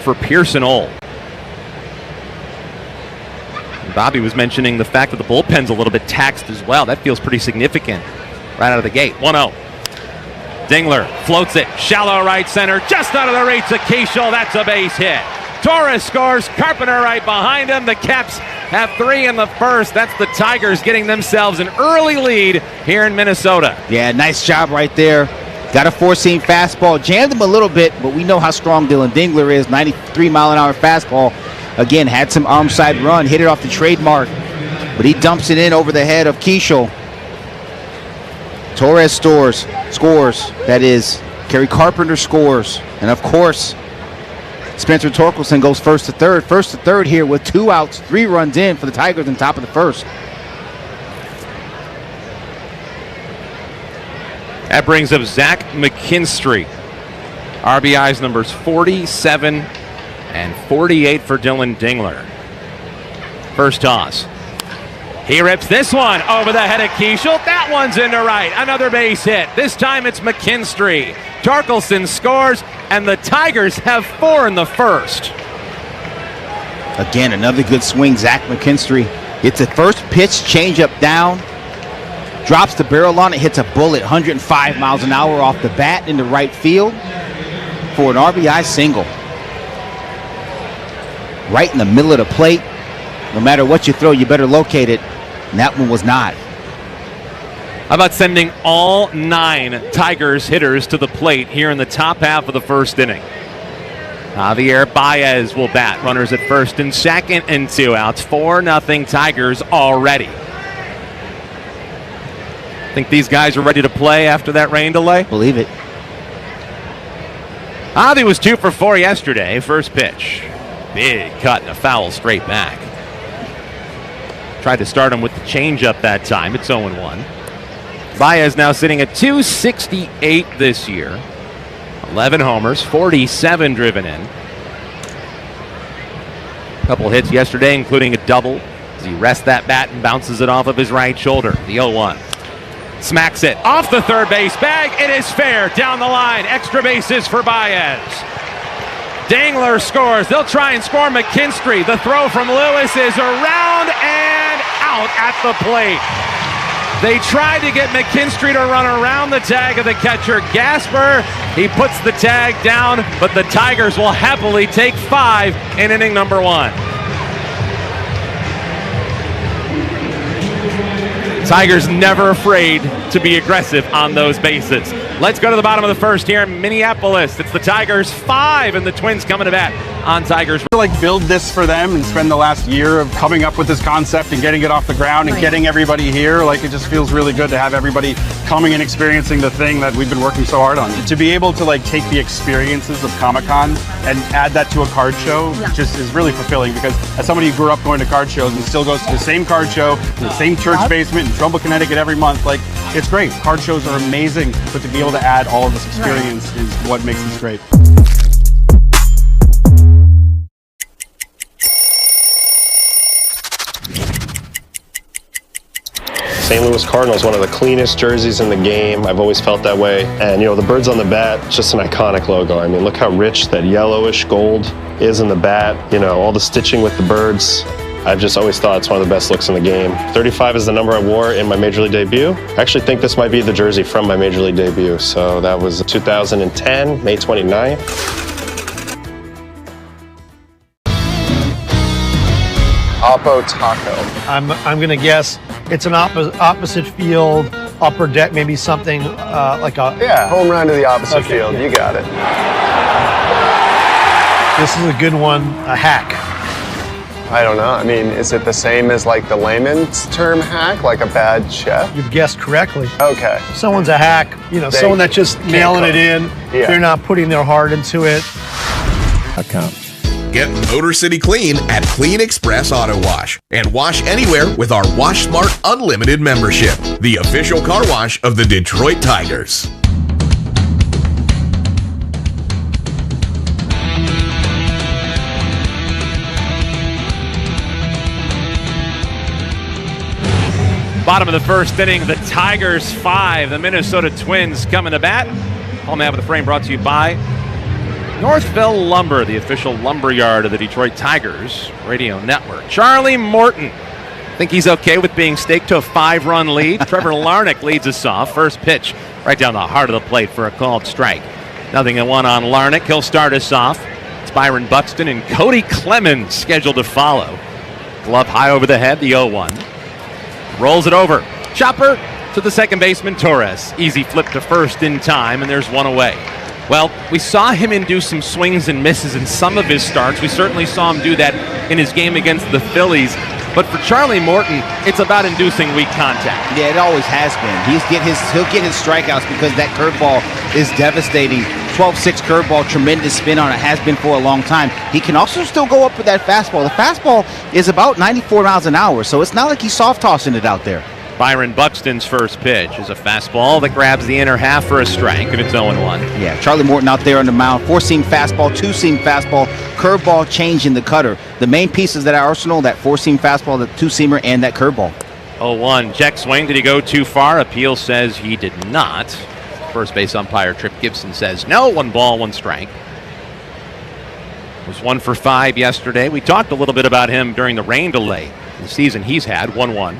for Pearson Ole. Bobby was mentioning the fact that the bullpen's a little bit taxed as well. That feels pretty significant. right out of the gate. 1-0. Dingler floats it, shallow right center, just out of the reach of Keishel. That's a base hit. Torres scores, Carpenter right behind him. The Caps have 3 in the first. That's the Tigers getting themselves an early lead here in Minnesota. Yeah, nice job right there. Got a four-seam fastball, jammed him a little bit, but we know how strong Dylan Dingler is. 93-mile-an-hour fastball. Again, had some arm side run, hit it off the trademark, but he dumps it in over the head of Keishel. Torres scores. That is, Kerry Carpenter scores. And of course, Spencer Torkelson goes first to third. First to third here with 2 outs, 3 runs in for the Tigers on top of the first. That brings up Zach McKinstry. RBIs numbers 47 and 48 for Dylan Dingler. First toss. He rips this one over the head of Keishel. That one's into right. Another base hit. This time it's McKinstry. Torkelson scores, and the Tigers have 4 in the first. Again, another good swing, Zach McKinstry. It's a first pitch, changeup down. Drops the barrel on it, hits a bullet, 105 miles an hour off the bat into right field for an RBI single. Right in the middle of the plate. No matter what you throw, you better locate it. And that one was not. How about sending all 9 Tigers hitters to the plate here in the top half of the first inning? Javier Baez will bat. Runners at first and second and 2 outs. 4-0 Tigers already. Think these guys are ready to play after that rain delay? Believe it. Javi was 2 for 4 yesterday. First pitch. Big cut and a foul straight back. Tried to start him with the changeup that time. It's 0-1. Baez now sitting at 268 this year. 11 homers, 47 driven in. A couple hits yesterday, including a double, as he rests that bat and bounces it off of his right shoulder. The 0-1. Smacks it off the third base bag. It is fair down the line. Extra bases for Baez. Dingler scores. They'll try and score McKinstry. The throw from Lewis is around and out at the plate. They tried to get McKinstry to run around the tag of the catcher, Gasper. He puts the tag down, but the Tigers will happily take 5 in inning number 1. Tigers never afraid to be aggressive on those bases. Let's go to the bottom of the first here in Minneapolis. It's the Tigers 5 and the Twins coming to bat on Tigers. Like build this for them and spend the last year of coming up with this concept and getting it off the ground and getting everybody here. Like, it just feels really good to have everybody coming and experiencing the thing that we've been working so hard on. To be able to like take the experiences of Comic-Con and add that to a card show just is really fulfilling, because as somebody who grew up going to card shows and still goes to the same card show in the same church basement in Trumbull, Connecticut every month, like, it's great. Card shows are amazing, but to be able to add all of this experience is what makes this great. St. Louis Cardinals, one of the cleanest jerseys in the game. I've always felt that way. And, you know, the birds on the bat, just an iconic logo. I mean, look how rich that yellowish gold is in the bat. You know, all the stitching with the birds. I've just always thought it's one of the best looks in the game. 35 is the number I wore in my Major League debut. I actually think this might be the jersey from my Major League debut. So that was 2010, May 29th. Oppo Taco. I'm going to guess it's an opposite field, upper deck, maybe something like a... Yeah, home run to the opposite field. You got it. This is a good one, a hack. I don't know. I mean, is it the same as like the layman's term hack, like a bad chef? You've guessed correctly. Okay. Someone's a hack, you know, someone that's just nailing it in. Yeah. They're not putting their heart into it. Get Motor City Clean at Clean Express Auto Wash and wash anywhere with our Wash Smart Unlimited membership, the official car wash of the Detroit Tigers. Bottom of the first inning, the Tigers 5, the Minnesota Twins coming to bat. Home half of the frame brought to you by Northville Lumber, the official lumber yard of the Detroit Tigers radio network. Charlie Morton think he's okay with being staked to a 5-run lead. Trevor Larnach leads us off. First pitch right down the heart of the plate for a called strike. 0-1 on Larnach. He'll start us off. It's Byron Buxton and Cody Clemens scheduled to follow. Glove high over the head, the 0-1. Rolls it over. Chopper to the second baseman, Torres. Easy flip to first in time, and there's one away. Well, we saw him induce some swings and misses in some of his starts. We certainly saw him do that in his game against the Phillies. But for Charlie Morton, it's about inducing weak contact. Yeah, it always has been. He'll get his strikeouts because that curveball is devastating. 12-6 curveball, tremendous spin on it, has been for a long time. He can also still go up with that fastball. The fastball is about 94 miles an hour, so it's not like he's soft tossing it out there. Byron Buxton's first pitch is a fastball that grabs the inner half for a strike, and it's 0-1. Yeah, Charlie Morton out there on the mound. 4-seam fastball, 2-seam fastball, curveball, change in the cutter. The main pieces of that arsenal, that 4-seam fastball, the 2-seamer, and that curveball. 0-1. Check swing. Did he go too far? Appeal says he did not. First base umpire Trip Gibson says no. 1 ball, 1 strike. Was 1 for 5 yesterday. We talked a little bit about him during the rain delay. The season he's had, 1-1.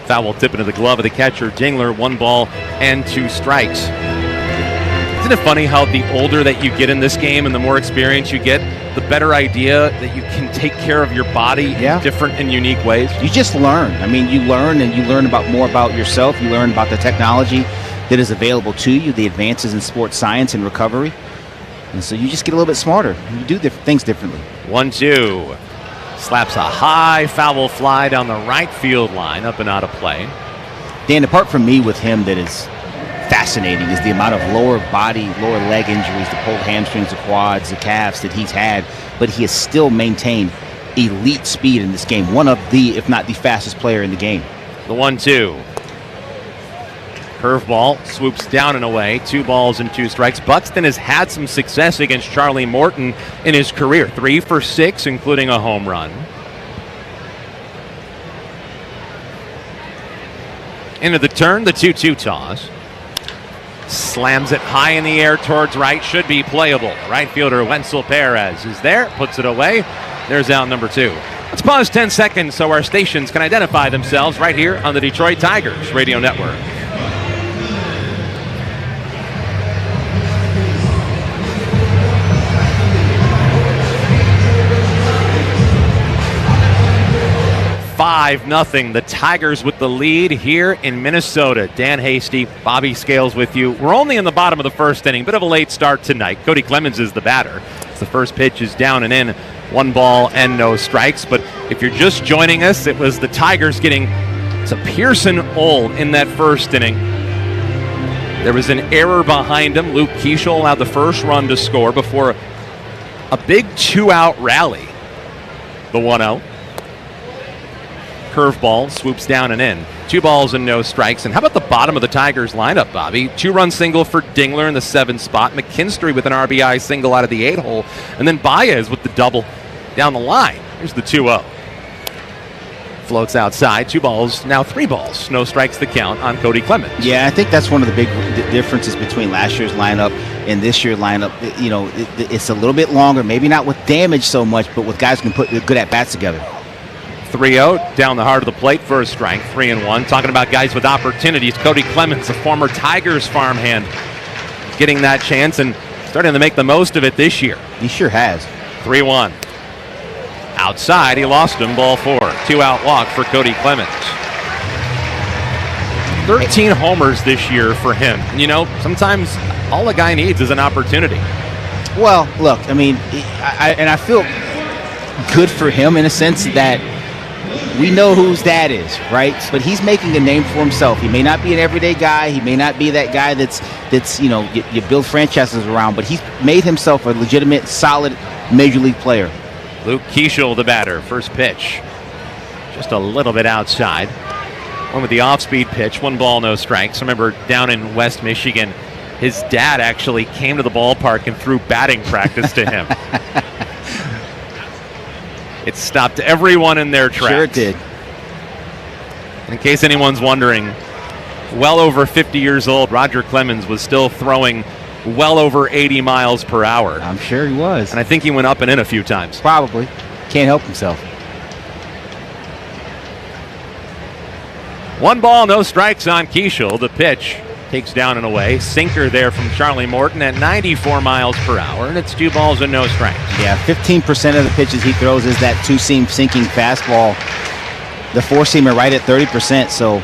Foul tip into the glove of the catcher, Dingler. 1 ball and 2 strikes. Isn't it funny how the older that you get in this game and the more experience you get, the better idea that you can take care of your body in different and unique ways? You just learn. I mean, you learn, and you learn about more about yourself. You learn about the technology that is available to you, the advances in sports science and recovery. And so you just get a little bit smarter. You do things differently. 1-2. Slaps a high foul fly down the right field line, up and out of play. Dan, the part for me with him that is fascinating is the amount of lower body, lower leg injuries, the pulled hamstrings, the quads, the calves that he's had, but he has still maintained elite speed in this game. One of the, if not the fastest player in the game. The 1-2. Curveball swoops down and away. 2 balls and 2 strikes. Buxton has had some success against Charlie Morton in his career. 3 for 6, including a home run. Into the turn, the 2-2 toss. Slams it high in the air towards right. Should be playable. Right fielder Wenzel Perez is there. Puts it away. There's out number 2. Let's pause 10 seconds so our stations can identify themselves right here on the Detroit Tigers Radio Network. Nothing. The Tigers with the lead here in Minnesota. Dan Hasty, Bobby Scales with you. We're only in the bottom of the first inning. Bit of a late start tonight. Cody Clemens is the batter. The first pitch is down and in. 1 ball and no strikes. But if you're just joining us, it was the Tigers getting to Pearson Old in that first inning. There was an error behind him. Luke Keeschel allowed the first run to score before a big 2-out rally. The 1-0. Curveball swoops down and in. 2 balls and no strikes. And how about the bottom of the Tigers lineup, Bobby? 2-run single for Dingler in the 7th spot. McKinstry with an RBI single out of the 8 hole. And then Baez with the double down the line. Here's the 2-0. Floats outside. 2 balls, now 3 balls. No strikes the count on Cody Clemens. Yeah, I think that's one of the big differences between last year's lineup and this year's lineup. You know, it's a little bit longer, maybe not with damage so much, but with guys who can put good at-bats together. 3-0 down the heart of the plate for a strike. 3-1. Talking about guys with opportunities. Cody Clemens, a former Tigers farmhand, getting that chance and starting to make the most of it this year. He sure has. 3-1. Outside, he lost him. Ball 4. 2-out walk for Cody Clemens. 13 homers this year for him. You know, sometimes all a guy needs is an opportunity. Well, look, I mean, I feel good for him in a sense that we know whose dad is, right? But he's making a name for himself. He may not be an everyday guy. He may not be that guy that's you know, you build franchises around, but he's made himself a legitimate, solid Major League player. Luke Keeschel, the batter. First pitch. Just a little bit outside. One with the off-speed pitch. 1 ball, no strikes. Remember, down in West Michigan, his dad actually came to the ballpark and threw batting practice to him. It stopped everyone in their tracks. Sure it did. In case anyone's wondering, well over 50 years old, Roger Clemens was still throwing well over 80 miles per hour. I'm sure he was. And I think he went up and in a few times. Probably. Can't help himself. 1 ball, no strikes on Keishel. The pitch takes down and away. Sinker there from Charlie Morton at 94 miles per hour, and it's 2 balls and no strikes. Yeah, 15% of the pitches he throws is that two-seam sinking fastball. The four-seamer right at 30%, so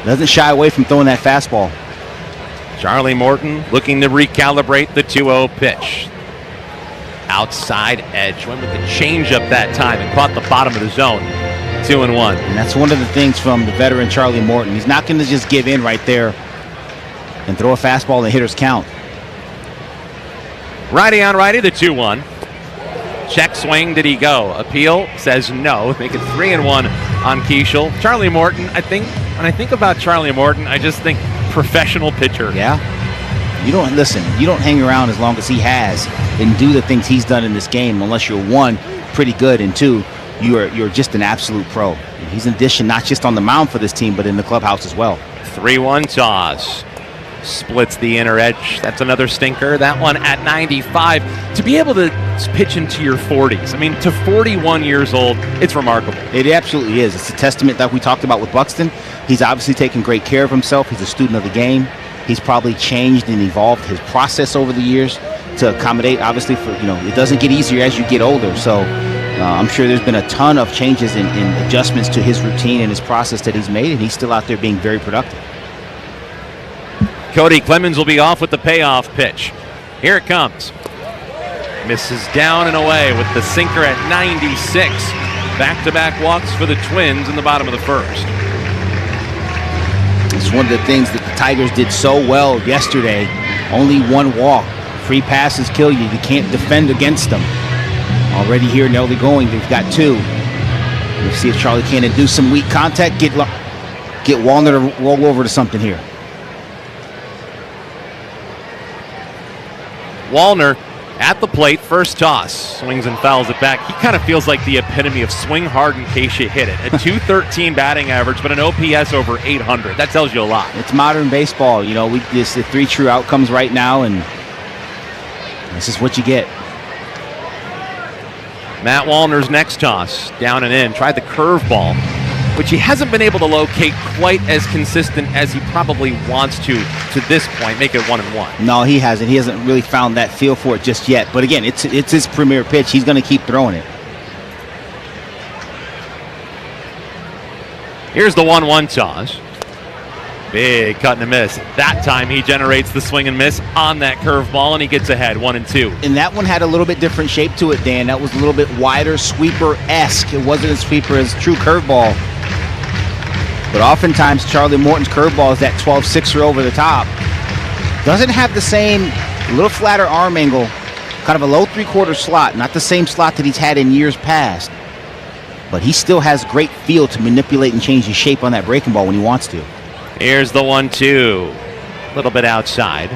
doesn't shy away from throwing that fastball. Charlie Morton looking to recalibrate the 2-0 pitch. Outside edge, went with the changeup that time and caught the bottom of the zone. 2-1. And that's one of the things from the veteran Charlie Morton. He's not going to just give in right there and throw a fastball and hitters count. Righty on righty, the 2-1. Check swing, did he go? Appeal, says no. Make it 3-1 on Keishel. Charlie Morton, I think, when I think about Charlie Morton, I just think professional pitcher. Yeah. You don't hang around as long as he has and do the things he's done in this game unless you're, 1, pretty good, and 2, you're just an absolute pro. He's an addition not just on the mound for this team, but in the clubhouse as well. 3-1 toss. Splits the inner edge. That's another stinker. That one at 95. To be able to pitch into your 40s, I mean, to 41 years old, it's remarkable. It absolutely is. It's a testament that we talked about with Buxton. He's obviously taken great care of himself. He's a student of the game. He's probably changed and evolved his process over the years to accommodate, obviously, for, it doesn't get easier as you get older. So I'm sure there's been a ton of changes in adjustments to his routine and his process that he's made, and he's still out there being very productive. Cody Clemens will be off with the payoff pitch. Here it comes. Misses down and away with the sinker at 96. Back-to-back walks for the Twins in the bottom of the first. It's one of the things that the Tigers did so well yesterday. Only 1 walk. Free passes kill you. You can't defend against them. Already here in early going, they've got 2. Let's see if Charlie can do some weak contact. Get Wallner to roll over to something here. Wallner at the plate, first toss. Swings and fouls it back. He kind of feels like the epitome of swing hard in case you hit it. A .213 batting average, but an OPS over 800. That tells you a lot. It's modern baseball. This the 3 true outcomes right now, and this is what you get. Matt Wallner's next toss, down and in. Tried the curveball, which he hasn't been able to locate quite as consistent as he probably wants to this point, make it 1-1. No, he hasn't. He hasn't really found that feel for it just yet. But again, it's his premier pitch. He's going to keep throwing it. Here's the 1-1 toss. Big cut and a miss. That time he generates the swing and miss on that curveball, and he gets ahead 1-2. And that one had a little bit different shape to it, Dan. That was a little bit wider, sweeper-esque. It wasn't a sweeper as true curveball. But oftentimes, Charlie Morton's curveball is that 12-6er over the top. Doesn't have the same, little flatter arm angle, kind of a low 3/4 slot, not the same slot that he's had in years past. But he still has great feel to manipulate and change his shape on that breaking ball when he wants to. Here's the 1-2. A little bit outside.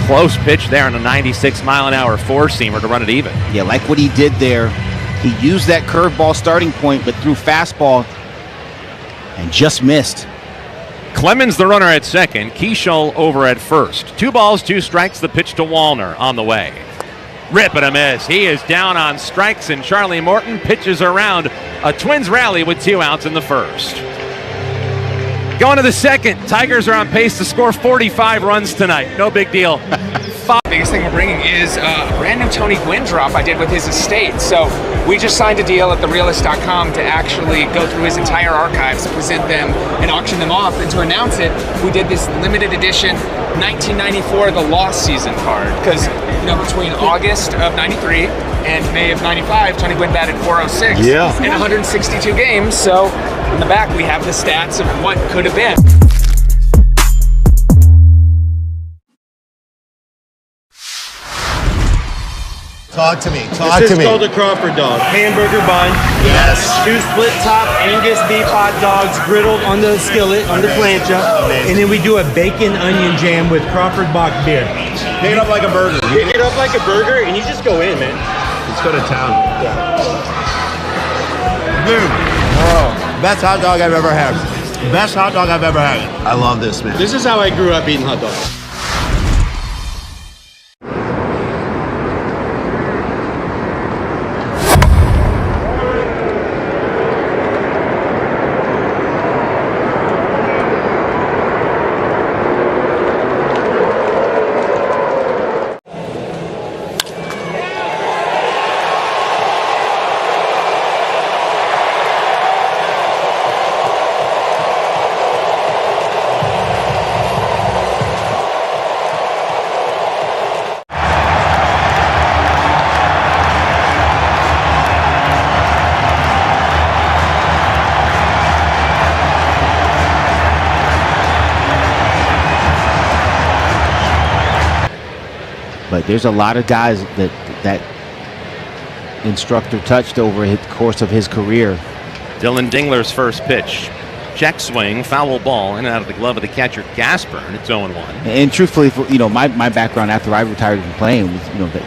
Close pitch there on a 96-mile-an-hour four-seamer to run it even. Yeah, like what he did there. He used that curveball starting point, but threw fastball and just missed. Clemens the runner at second. Keishel over at first. 2 balls, 2 strikes. The pitch to Wallner on the way. Rip and a miss. He is down on strikes, and Charlie Morton pitches around a Twins rally with 2 outs in the first. Going to the second. Tigers are on pace to score 45 runs tonight. No big deal. Biggest thing we're bringing is a brand new Tony Gwynn drop I did with his estate. So we just signed a deal at therealist.com to actually go through his entire archives, present them, and auction them off. And to announce it, we did this limited edition 1994 The Lost Season card. Because, between August of 93 and May of 95, Tony Gwynn batted .406 in 162 games. So in the back, we have the stats of what could have been. Talk to me. This is called a Crawford dog. Hamburger bun. Yes. 2 split top Angus beef hot dogs griddled on the skillet, on the plancha. Amazing. And then we do a bacon onion jam with Crawford Bach beer. Pick it up like a burger. Pick it up like a burger and you just go in, man. Let's go to town. Dude. Oh, best hot dog I've ever had. Best hot dog I've ever had. I love this, man. This is how I grew up eating hot dogs. there's a lot of guys that instructor touched over the course of his career. Dylan Dingler's first pitch. Check swing, foul ball, in and out of the glove of the catcher Gasper, and it's 0-1. And truthfully, my background after I retired from playing was,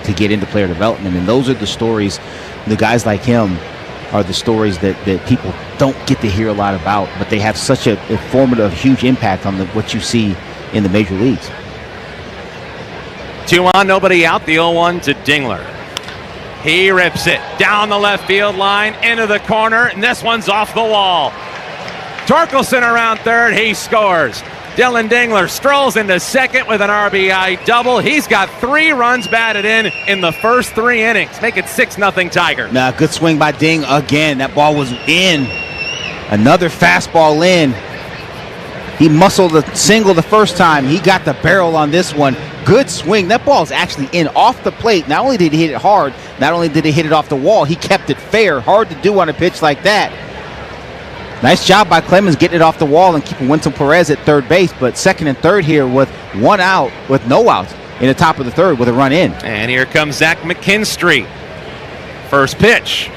to get into player development, and those are the stories. The guys like him are the stories that people don't get to hear a lot about, but they have such a formative, huge impact on what you see in the major leagues. 2 on, nobody out. The 0-1 to Dingler. He rips it down the left field line into the corner, and this one's off the wall. Torkelson around third. He scores. Dylan Dingler strolls into second with an RBI double. He's got 3 runs batted in the first 3 innings. Make it 6-0 Tigers. Now, good swing by Ding again. That ball was in. Another fastball in. He muscled a single the first time. He got the barrel on this one. Good swing. That ball's actually in off the plate. Not only did he hit it hard, not only did he hit it off the wall, he kept it fair. Hard to do on a pitch like that. Nice job by Clemens getting it off the wall and keeping Winston Perez at third base, but second and third here with 1 out, with no outs in the top of the third with a run in. And here comes Zach McKinstry. First pitch.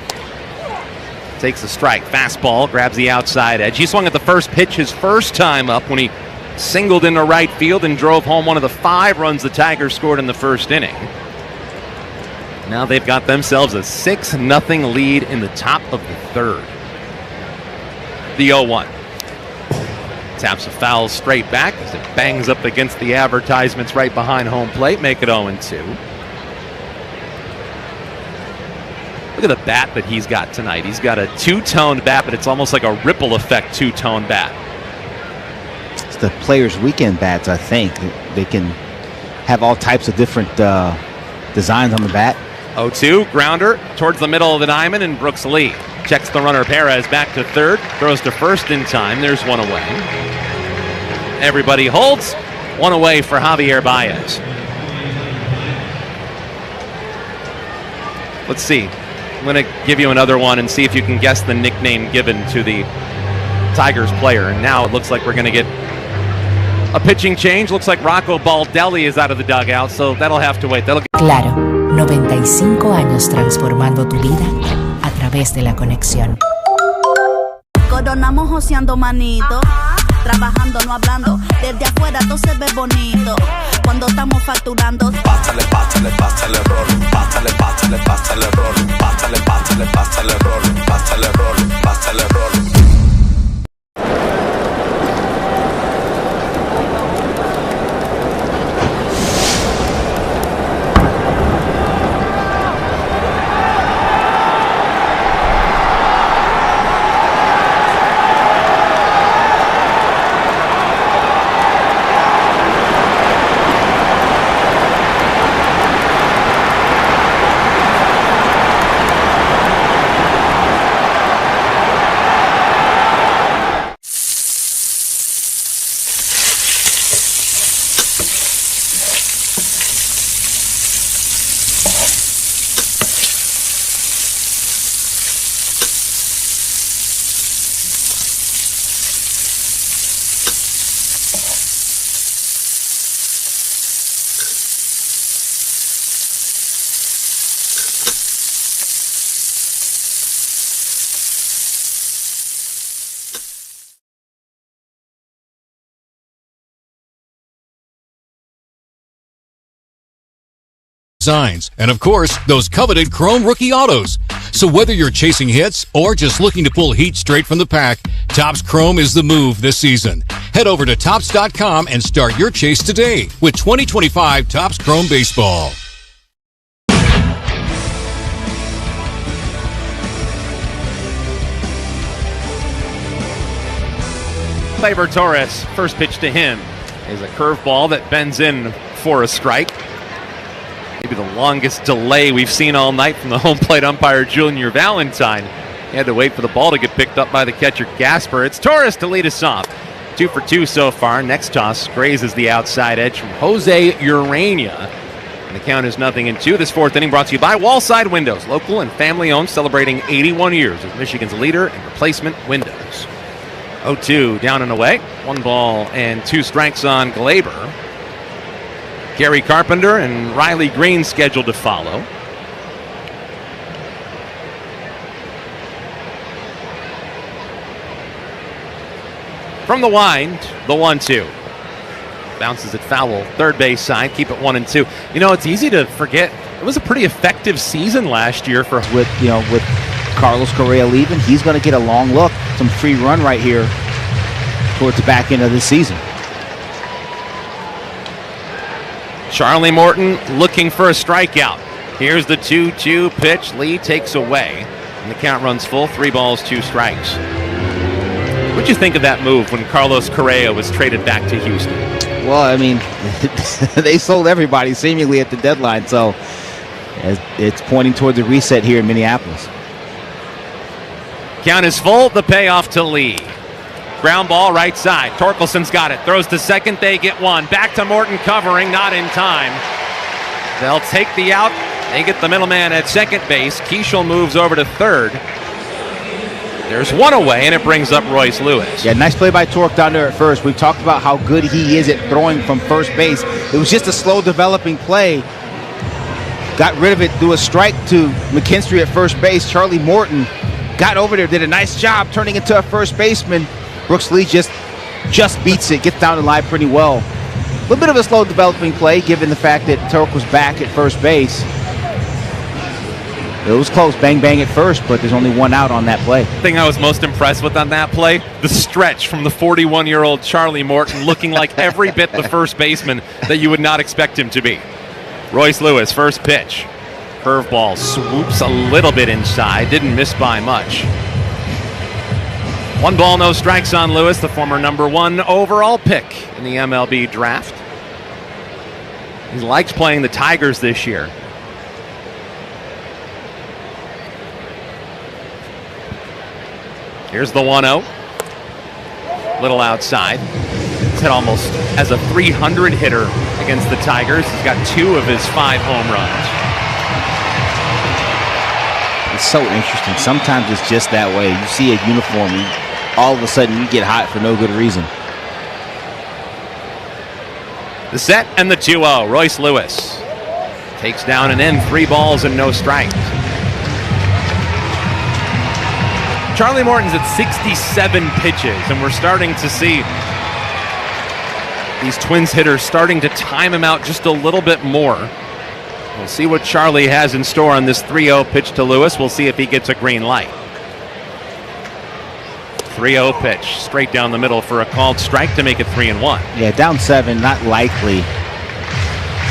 Takes a strike. Fastball, grabs the outside edge. He swung at the first pitch his first time up when he singled into right field and drove home one of the 5 runs the Tigers scored in the first inning. Now they've got themselves a 6-0 lead in the top of the third. The 0-1. Taps a foul straight back as it bangs up against the advertisements right behind home plate. Make it 0-2. Look at the bat that he's got tonight. He's got a 2-toned bat, but it's almost like a ripple effect 2-tone bat. It's the Players Weekend bats, I think. They can have all types of different designs on the bat. 0-2, grounder towards the middle of the diamond, and Brooks Lee checks the runner Perez back to third, throws to first in time. There's 1 away. Everybody holds. 1 away for Javier Baez. Let's see. I'm going to give you another one and see if you can guess the nickname given to the Tigers player. And now it looks like we're going to get a pitching change. Looks like Rocco Baldelli is out of the dugout, so that'll have to wait. Claro, 95 años transformando tu vida a través de la conexión. Coronamos joseando manito, trabajando no hablando. Desde afuera todo se ve bonito. Cuando estamos facturando. Pásale, pásale, pásale rol. Pásale, pásale, pásale rol. Pásale, pásale, pásale rol. Pásale rol, pásale rol. Signs, and of course, those coveted chrome rookie autos. So whether you're chasing hits or just looking to pull heat straight from the pack, Topps Chrome is the move this season. Head over to Topps.com and start your chase today with 2025 Topps Chrome Baseball. Gleyber Torres, first pitch to him is a curveball that bends in for a strike. Maybe the longest delay we've seen all night from the home plate umpire, Junior Valentine. He had to wait for the ball to get picked up by the catcher, Gasper. It's Torres to lead us off. 2 for 2 so far. Next toss grazes the outside edge from Jose Urania. And the count is 0-2. This 4th inning brought to you by Wallside Windows, local and family-owned, celebrating 81 years as Michigan's leader in replacement windows. 0-2, down and away. 1 ball and 2 strikes on Gleyber. Gary Carpenter and Riley Green scheduled to follow. From the wind, the 1-2. Bounces it foul, third base side, keep it 1-2. You know, it's easy to forget. It was a pretty effective season last year for with Carlos Correa leaving. He's going to get a long look, some free run right here towards the back end of the season. Charlie Morton looking for a strikeout. Here's the 2-2 pitch. Lee takes away, and the count runs full. 3 balls, 2 strikes. What'd you think of that move when Carlos Correa was traded back to Houston? Well, I mean, they sold everybody seemingly at the deadline, so it's pointing towards a reset here in Minneapolis. Count is full. The payoff to Lee. Ground ball right side. Torkelson's got it. Throws to second. They get one. Back to Morton covering. Not in time. They'll take the out. They get the middleman at second base. Keishel moves over to third. There's one away, and it brings up Royce Lewis. Yeah, nice play by Tork down there at first. We've talked about how good he is at throwing from first base. It was just a slow developing play. Got rid of it through a strike to McKinstry at first base. Charlie Morton got over there, did a nice job turning into a first baseman. Brooks Lee just beats it, gets down the line pretty well. A little bit of a slow developing play given the fact that Tork was back at first base. It was close, bang bang at first, but there's only one out on that play. The thing I was most impressed with on that play, the stretch from the 41-year-old Charlie Morton looking like every bit the first baseman that you would not expect him to be. Royce Lewis, first pitch. Curveball swoops a little bit inside, didn't miss by much. 1 ball, no strikes on Lewis, the former #1 overall pick in the MLB draft. He likes playing the Tigers this year. Here's the 1-0. Little outside. He's hit almost as a 300 hitter against the Tigers. He's got 2 of his 5 home runs. It's so interesting. Sometimes it's just that way. You see a uniform, all of a sudden you get hot for no good reason. The set and the 2-0. Royce Lewis takes down an end. 3 balls and no strikes. Charlie Morton's at 67 pitches, and we're starting to see these Twins hitters starting to time him out just a little bit more. We'll see what Charlie has in store on this 3-0 pitch to Lewis. We'll see if he gets a green light. 3-0 pitch, straight down the middle for a called strike to make it 3-1. Yeah, down 7, not likely.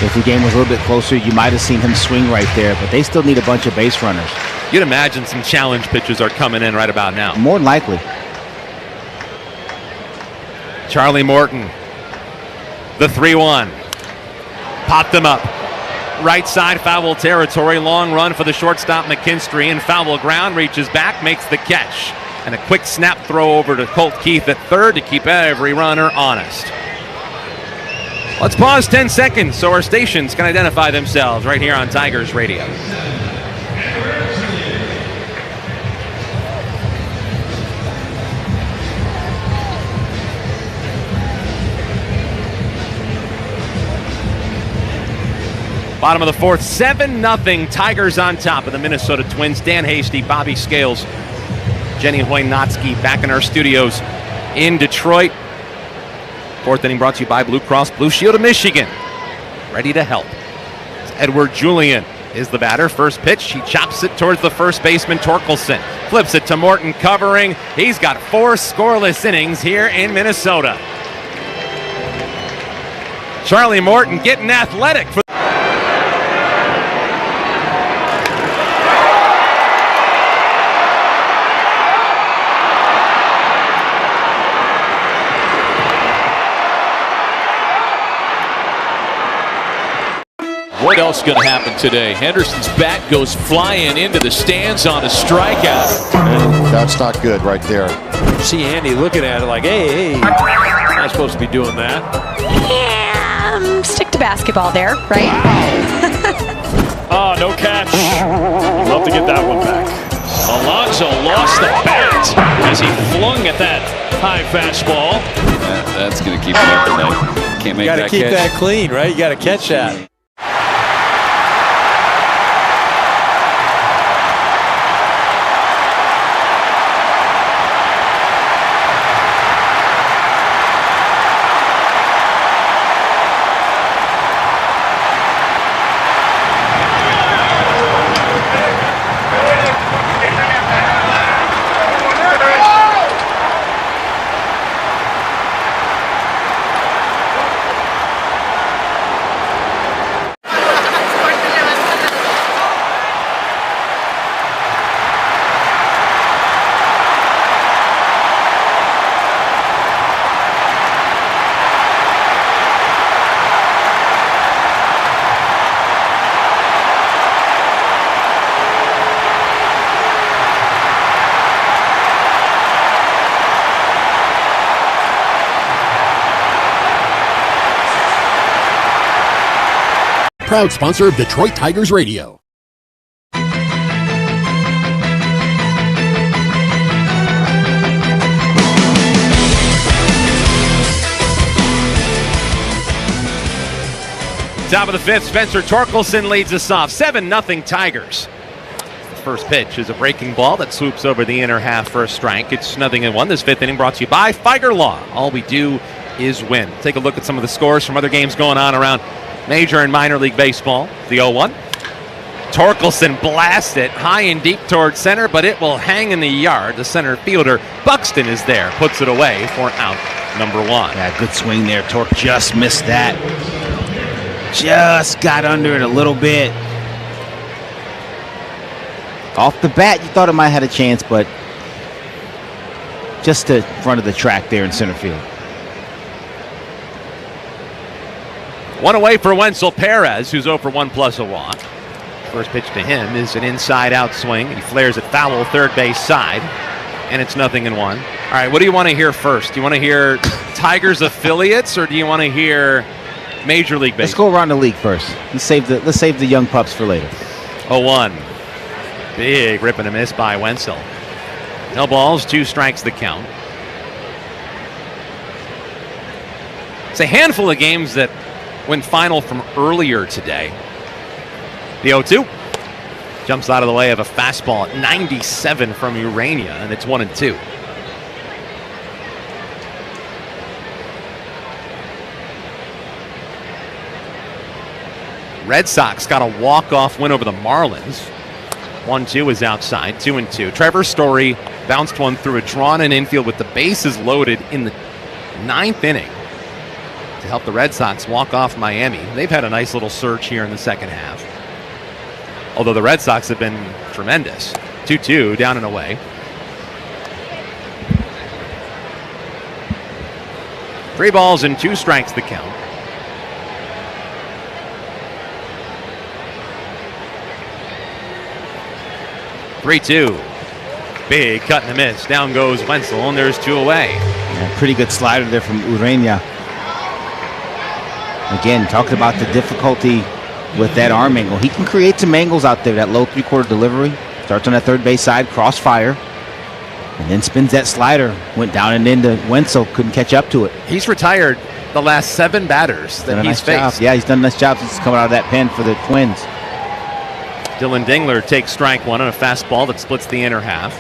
If the game was a little bit closer, you might have seen him swing right there, but they still need a bunch of base runners. You'd imagine some challenge pitches are coming in right about now. More than likely. Charlie Morton, the 3-1. Popped him up. Right side, foul territory. Long run for the shortstop McKinstry, and foul ground, reaches back, makes the catch. And a quick snap throw over to Colt Keith at third to keep every runner honest. Let's pause 10 seconds so our stations can identify themselves right here on Tigers Radio. Bottom of the 4th, 7-0. Tigers on top of the Minnesota Twins. Dan Hasty, Bobby Scales, Jenny Hoynotsky back in our studios in Detroit. 4th inning brought to you by Blue Cross Blue Shield of Michigan. Ready to help. Edward Julian is the batter. First pitch, he chops it towards the first baseman, Torkelson. Flips it to Morton covering. He's got 4 scoreless innings here in Minnesota. Charlie Morton getting athletic for What else is going to happen today? Henderson's bat goes flying into the stands on a strikeout. That's not good right there. See Andy looking at it like, hey, not supposed to be doing that. Yeah, stick to basketball there, right? Oh, no catch. Love to get that one back. Alonso lost the bat as he flung at that high fastball. That's going to keep him up tonight. Can't make that catch. You got to keep that clean, right? You got to catch that. Proud sponsor of Detroit Tigers Radio. Top of the fifth, Spencer Torkelson leads us off. 7-0 Tigers. The first pitch is a breaking ball that swoops over the inner half for a strike. It's 0-1. This fifth inning brought to you by Figer Law. All we do is win. Take a look at some of the scores from other games going on around Major and Minor League Baseball. The 0-1. Torkelson blasts it high and deep towards center, but it will hang in the yard. The center fielder, Buxton, is there. Puts it away for out number 1. Yeah, good swing there. Torque just missed that. Just got under it a little bit. Off the bat, you thought it might have had a chance, but just to front of the track there in center field. One away for Wenzel Perez, who's 0 for 1 plus a walk. First pitch to him is an inside-out swing. He flares it foul third base side, and it's 0-1. All right, what do you want to hear first? Do you want to hear Tigers affiliates, or do you want to hear Major League Baseball? Let's go around the league first. Let's save the young pups for later. 0-1. Big rip and a miss by Wenzel. No balls, 2 strikes the count. It's a handful of games that went final from earlier today. The 0-2 jumps out of the way of a fastball at 97 from Urania, and it's 1-2. Red Sox got a walk-off win over the Marlins. 1-2 is outside, 2-2. Trevor Story bounced one through a drawn-in infield with the bases loaded in the 9th inning to help the Red Sox walk off Miami. They've had a nice little surge here in the second half, although the Red Sox have been tremendous. 2-2, down and away. Three balls and 2 strikes the count. Three-two. Big cut and a miss. Down goes Wenzel, and there's 2 away. Yeah, pretty good slider there from Urania. Again, talking about the difficulty with that arm angle. He can create some angles out there, that low 3/4 delivery. Starts on that third base side, crossfire, and then spins that slider. Went down and into Wenzel, couldn't catch up to it. He's retired the last 7 batters that he's faced. Yeah, he's done a nice job since coming out of that pen for the Twins. Dylan Dingler takes strike 1 on a fastball that splits the inner half.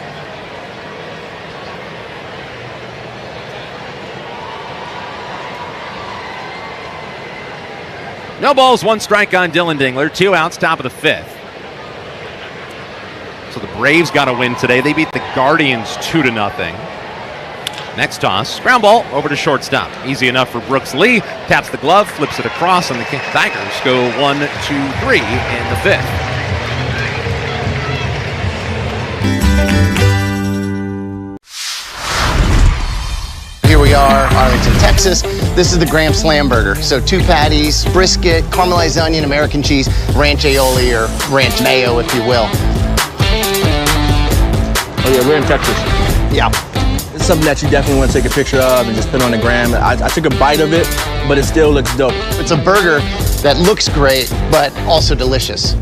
No balls, 1 strike on Dylan Dingler. 2 outs, top of the 5th. So the Braves got a win today. They beat the Guardians 2-0. Next toss, ground ball over to shortstop. Easy enough for Brooks Lee. Taps the glove, flips it across, and the Tigers go 1-2-3 in the 5th. Here we are, Arlington, Texas. This is the Graham Slam Burger. So 2 patties, brisket, caramelized onion, American cheese, ranch aioli, or ranch mayo, if you will. Oh yeah, we're in Texas. Yeah. It's something that you definitely want to take a picture of and just put on the gram. I took a bite of it, but it still looks dope. It's a burger that looks great, but also delicious.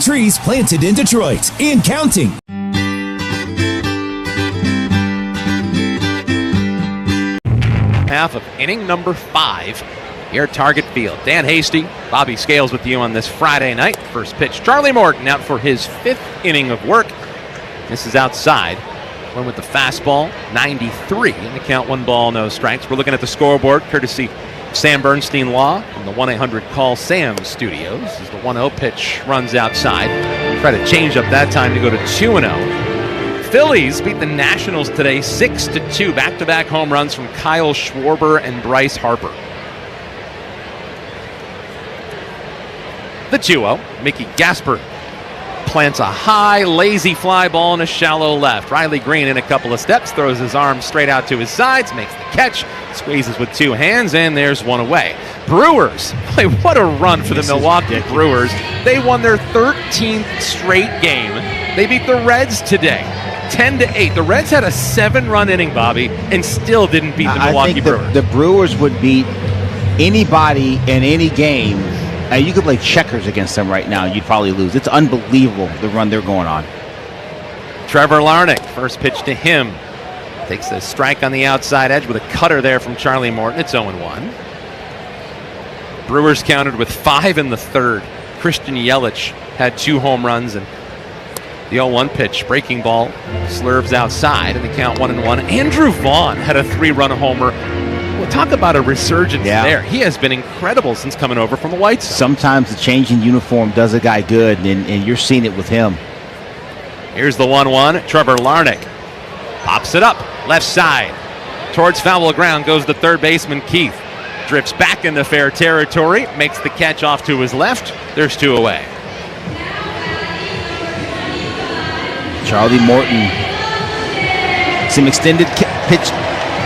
trees planted in Detroit and counting. Half of inning number 5 here at Target Field. Dan Hasty, Bobby Scales with you on this Friday night. First pitch, Charlie Morton out for his 5th inning of work. This is outside. One with the fastball, 93, and the count 1 ball, no strikes. We're looking at the scoreboard, courtesy Sam Bernstein Law from the 1-800-CALL-SAM studios. As the 1-0 pitch runs outside. Try to change up that time to go to 2-0. Phillies beat the Nationals today 6-2. Back-to-back home runs from Kyle Schwarber and Bryce Harper. The 2-0, Mickey Gasper plants a high, lazy fly ball in a shallow left. Riley Green in a couple of steps, throws his arm straight out to his sides, makes the catch, squeezes with 2 hands, and there's 1 away. Brewers, boy, what a run for the Milwaukee Brewers. They won their 13th straight game. They beat the Reds today, 10-8. The Reds had a 7-run inning, Bobby, and still didn't beat the Milwaukee Brewers. The Brewers would beat anybody in any game. You could play checkers against them right now. You'd probably lose. It's unbelievable the run they're going on. Trevor Larnach, first pitch to him. Takes a strike on the outside edge with a cutter there from Charlie Morton. It's 0-1. Brewers countered with 5 in the 3rd. Christian Yelich had 2 home runs, and the 0-1 pitch, breaking ball, slurves outside, and the count 1-1. Andrew Vaughn had a 3-run homer. Well, talk about a resurgence there. He has been incredible since coming over from the White Sox. Sometimes the change in uniform does a guy good, and you're seeing it with him. Here's the 1-1. Trevor Larnach pops it up, left side. Towards foul ground goes the third baseman, Keith. Drifts back into fair territory, makes the catch off to his left. There's 2 away. Charlie Morton, some extended pitch,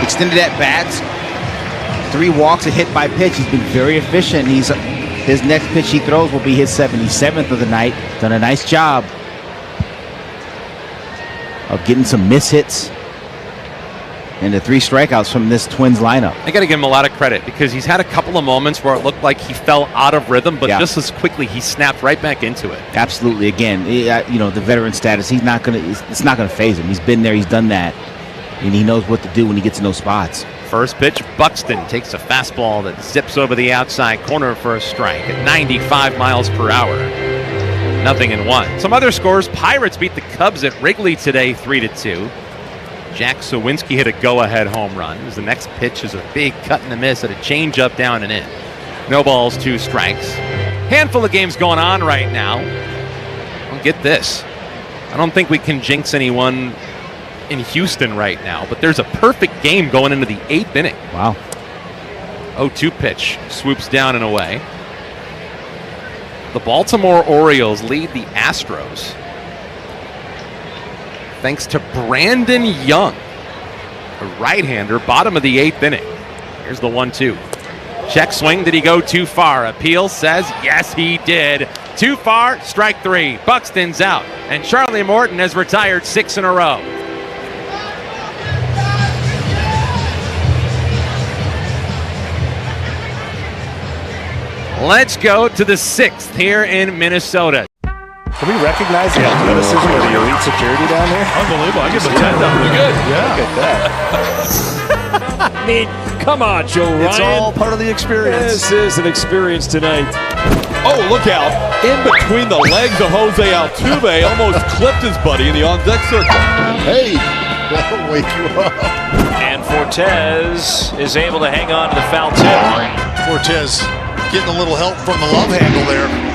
extended at bats. 3 walks, a hit by pitch. He's been very efficient. His next pitch he throws will be his 77th of the night. Done a nice job of getting some mishits and the 3 strikeouts from this Twins lineup. I got to give him a lot of credit because he's had a couple of moments where it looked like he fell out of rhythm, but just as quickly he snapped right back into it. Absolutely. Again, the veteran status, it's not going to faze him. He's been there, he's done that, and he knows what to do when he gets in those spots. First pitch, Buxton takes a fastball that zips over the outside corner for a strike at 95 miles per hour. 0-1. Some other scores, Pirates beat the Cubs at Wrigley today 3-2. Jack Sawinski hit a go-ahead home run. The next pitch is a big cut and a miss at a changeup down and in. No balls, 2 strikes. Handful of games going on right now. Well, get this. I don't think we can jinx anyone in Houston right now, but there's a perfect game going into the 8th inning. Wow. 0-2 pitch swoops down and away. The Baltimore Orioles lead the Astros thanks to Brandon Young, a right-hander, bottom of the 8th inning. Here's the 1-2. Check swing. Did he go too far? Appeal says yes, he did. Too far, strike 3. Buxton's out, and Charlie Morton has retired 6 in a row. Let's go to the 6th here in Minnesota. Can we recognize the athleticism of the elite security down there? Unbelievable. I give him a 10 down. We're good. Yeah. Look at that. I mean, come on, Joe Ryan. It's all part of the experience. This is an experience tonight. Oh, look out. In between the legs of Jose Altuve, almost clipped his buddy in the on-deck circle. Hey, that'll wake you up. And Fortes is able to hang on to the foul tip. Fortes getting a little help from the love handle there.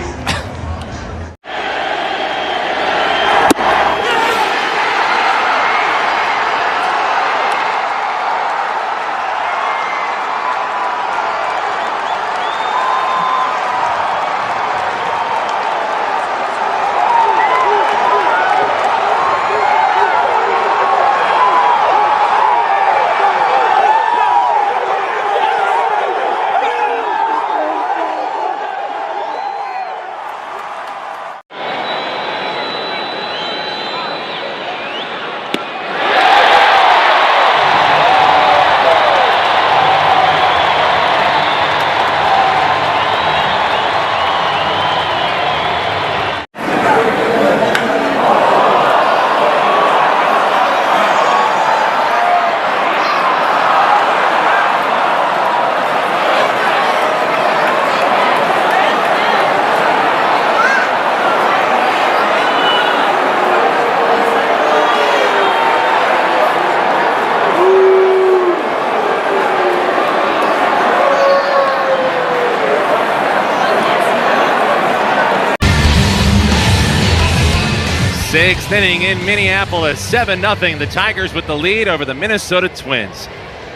Sixth inning in Minneapolis, 7-0. The Tigers with the lead over the Minnesota Twins.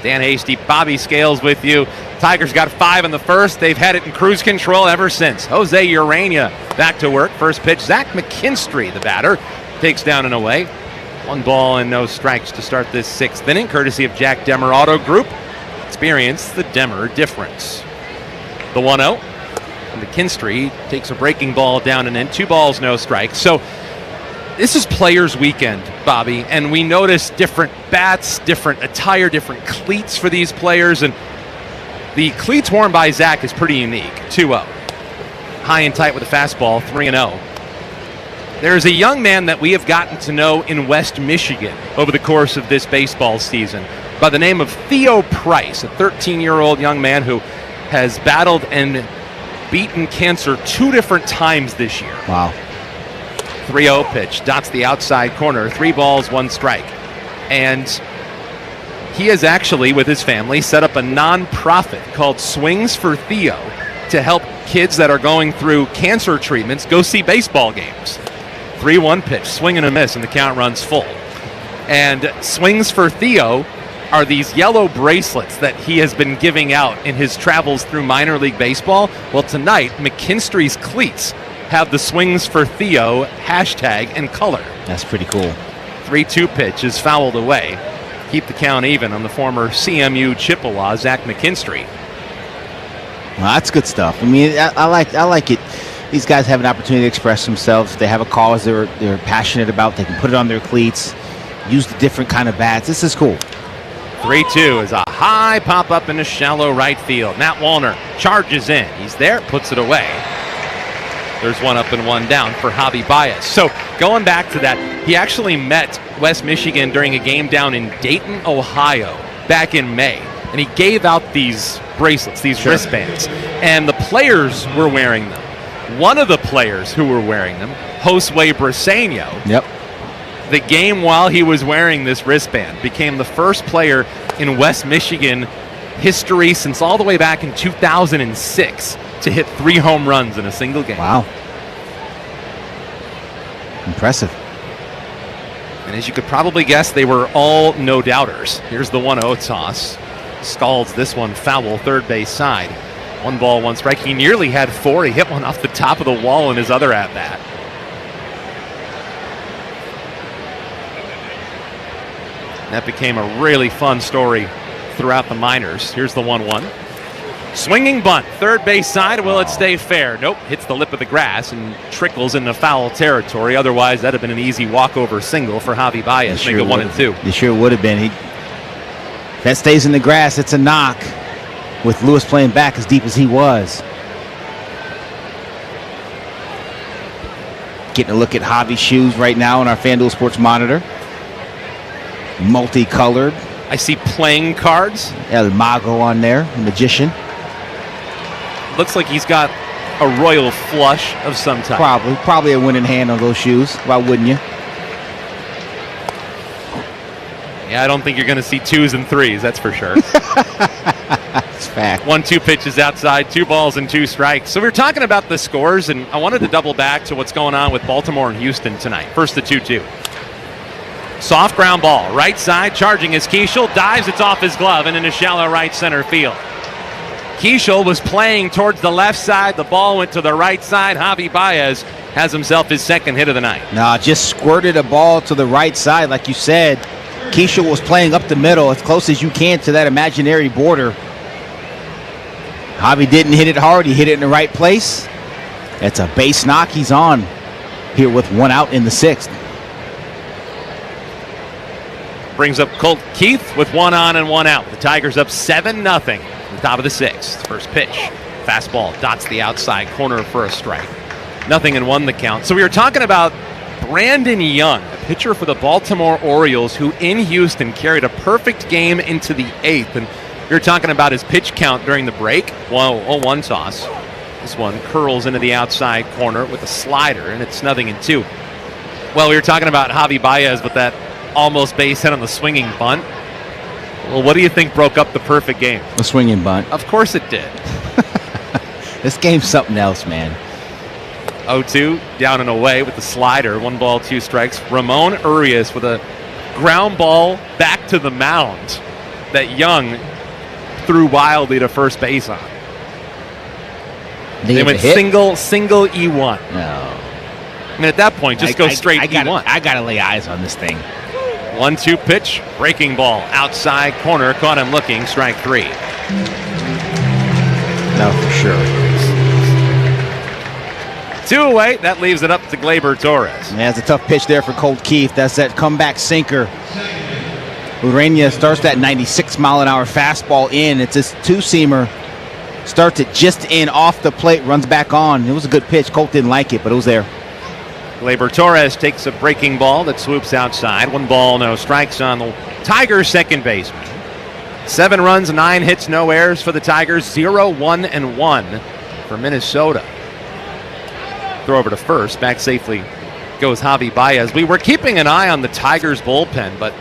Dan Hasty, Bobby Scales with you. Tigers got 5 in the first. They've had it in cruise control ever since. Jose Urania back to work. First pitch, Zach McKinstry, the batter, takes down and away. 1 ball and no strikes to start this 6th inning, courtesy of Jack Demmer Auto Group. Experience the Demmer difference. The 1-0. McKinstry takes a breaking ball down and in. 2 balls, no strikes. So this is Players Weekend, Bobby, and we notice different bats, different attire, different cleats for these players, and the cleats worn by Zach is pretty unique. 2-0. High and tight with a fastball, 3-0. There's a young man that we have gotten to know in West Michigan over the course of this baseball season by the name of Theo Price, a 13-year-old young man who has battled and beaten cancer 2 different times this year. Wow. 3-0 pitch, dots the outside corner, 3 balls, 1 strike. And he has actually, with his family, set up a non-profit called Swings for Theo to help kids that are going through cancer treatments go see baseball games. 3-1 pitch, swing and a miss, and the count runs full. And Swings for Theo are these yellow bracelets that he has been giving out in his travels through minor league baseball. Well, tonight, McKinstry's cleats have the Swings for Theo hashtag and color. That's pretty cool. 3-2 pitch is fouled away. Keep the count even on the former CMU Chippewa, Zach McKinstry. Well, that's good stuff. I mean, I like it. These guys have an opportunity to express themselves. If they have a cause they're passionate about, they can put it on their cleats, use the different kind of bats. This is cool. 3-2 is a high pop-up into shallow right field. Matt Wallner charges in. He's there, puts it away. There's 1 up and 1 down for Javi Baez. So going back to that, he actually met West Michigan during a game down in Dayton, Ohio, back in May. And he gave out these bracelets, these wristbands. And the players were wearing them. One of the players who were wearing them, Josue Briseño, yep, the game while he was wearing this wristband, became the first player in West Michigan history since all the way back in 2006 to hit 3 home runs in a single game. Wow. Impressive. And as you could probably guess, they were all no-doubters. Here's the 1-0 toss. Scalds this one foul, third base side. 1 ball, 1 strike. He nearly had 4. He hit one off the top of the wall in his other at-bat. That became a really fun story throughout the minors. Here's the 1-1. Swinging bunt, third base side. Will it stay fair? Nope. Hits the lip of the grass and trickles into foul territory. Otherwise, that'd have been an easy walkover single for Javi Baez. Make it 1-2. It sure would have been. That stays in the grass. It's a knock. With Lewis playing back as deep as he was. Getting a look at Javi's shoes right now on our FanDuel Sports Monitor. Multicolored. I see playing cards. El Mago on there, the magician. Looks like he's got a royal flush of some type. Probably a winning hand on those shoes. Why wouldn't you? Yeah, I don't think you're going to see 2s and 3s, that's for sure. It's fact. 1-2 pitches outside, 2 balls and 2 strikes. So we were talking about the scores, and I wanted to double back to what's going on with Baltimore and Houston tonight. First, the 2-2. Soft ground ball, right side, charging is Keishel, dives, it's off his glove and into shallow right center field. Keishel was playing towards the left side, the ball went to the right side. Javi Baez has himself his 2nd hit of the night. No, just squirted a ball to the right side, like you said. Keishel was playing up the middle as close as you can to that imaginary border. Javi didn't hit it hard, he hit it in the right place. It's a base knock, he's on here with 1 out in the 6th. Brings up Colt Keith with 1 on and 1 out. The Tigers up 7-0 at the top of the 6th. First pitch, fastball, dots the outside corner for a strike. 0-1 the count. So we were talking about Brandon Young, a pitcher for the Baltimore Orioles, who in Houston carried a perfect game into the 8th. And we were talking about his pitch count during the break. 1-1 toss. This one curls into the outside corner with a slider, and it's 0-2. Well, we were talking about Javi Baez with that almost base hit on the swinging bunt. Well, what do you think broke up the perfect game? The swinging bunt. Of course it did. This game's something else, man. 0-2, down and away with the slider. 1 ball, 2 strikes. Ramon Urias with a ground ball back to the mound that Young threw wildly to first base on. They went single E1. No. I mean, at that point, just go straight E1. I got to lay eyes on this thing. 1-2 pitch, breaking ball, outside corner, caught him looking, strike 3. No, for sure. 2 away, that leaves it up to Gleyber Torres. And that's a tough pitch there for Colt Keith. That's that comeback sinker. Urania starts that 96-mile-an-hour fastball in. It's this two-seamer. Starts it just in off the plate, runs back on. It was a good pitch. Colt didn't like it, but it was there. Gleyber Torres takes a breaking ball that swoops outside. 1 ball, no strikes on the Tigers' second baseman. 7 runs, 9 hits, no errors for the Tigers. 0-1-1 for Minnesota. Throw over to first. Back safely goes Javi Baez. We were keeping an eye on the Tigers bullpen, but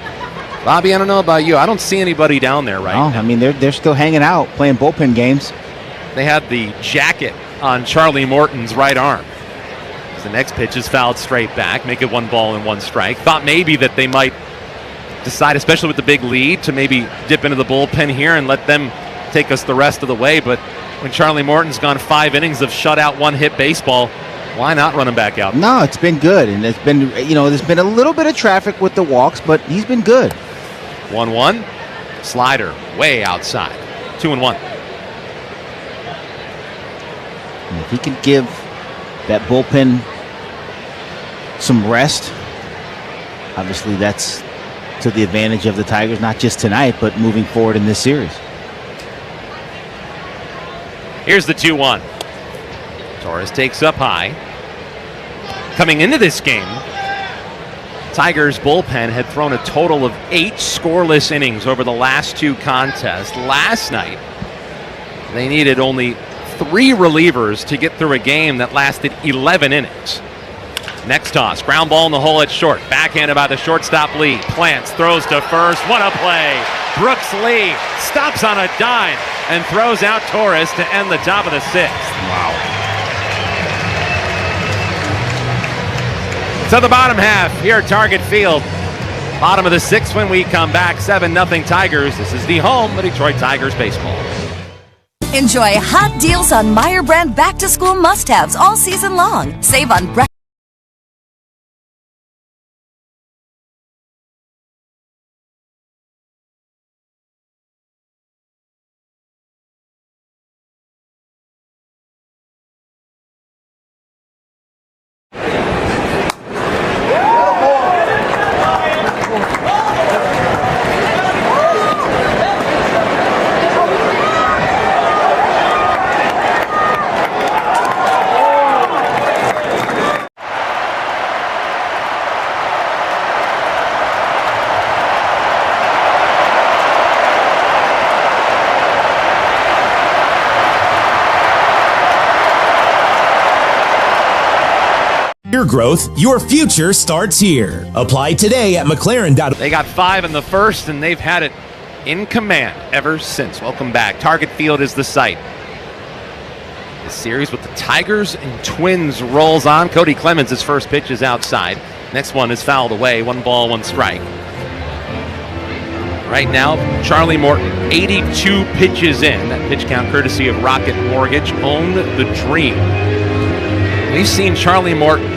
Bobby, I don't know about you. I don't see anybody down there right now. I mean, they're still hanging out, playing bullpen games. They had the jacket on Charlie Morton's right arm. The next pitch is fouled straight back, make it 1 ball and 1 strike. Thought maybe that they might decide, especially with the big lead, to maybe dip into the bullpen here and let them take us the rest of the way. But when Charlie Morton's gone 5 innings of shutout, 1-hit baseball, why not run him back out? No, it's been good. And it's been, there's been a little bit of traffic with the walks, but he's been good. 1-1. Slider way outside. 2-1. And if he can give that bullpen some rest, obviously that's to the advantage of the Tigers, not just tonight, but moving forward in this series. Here's the 2-1. Torres takes up high. Coming into this game, Tigers bullpen had thrown a total of 8 scoreless innings over the last 2 contests. Last night, they needed only 3 relievers to get through a game that lasted 11 innings. Next toss, ground ball in the hole at short. Backhanded by the shortstop Lee. Plants, throws to first. What a play. Brooks Lee stops on a dime and throws out Torres to end the top of the 6th. Wow. To the bottom half here at Target Field. Bottom of the 6th when we come back. 7-0 Tigers. This is the home of Detroit Tigers baseball. Enjoy hot deals on Meyer brand back-to-school must-haves all season long. Save on breakfast. Your growth, your future starts here. Apply today at McLaren. They got 5 in the first, and they've had it in command ever since. Welcome back. Target Field is the site. The series with the Tigers and Twins rolls on. Cody Clemens, his first pitch is outside. Next one is fouled away. 1 ball, 1 strike. Right now, Charlie Morton, 82 pitches in. That pitch count courtesy of Rocket Mortgage. Own the dream. We've seen Charlie Morton,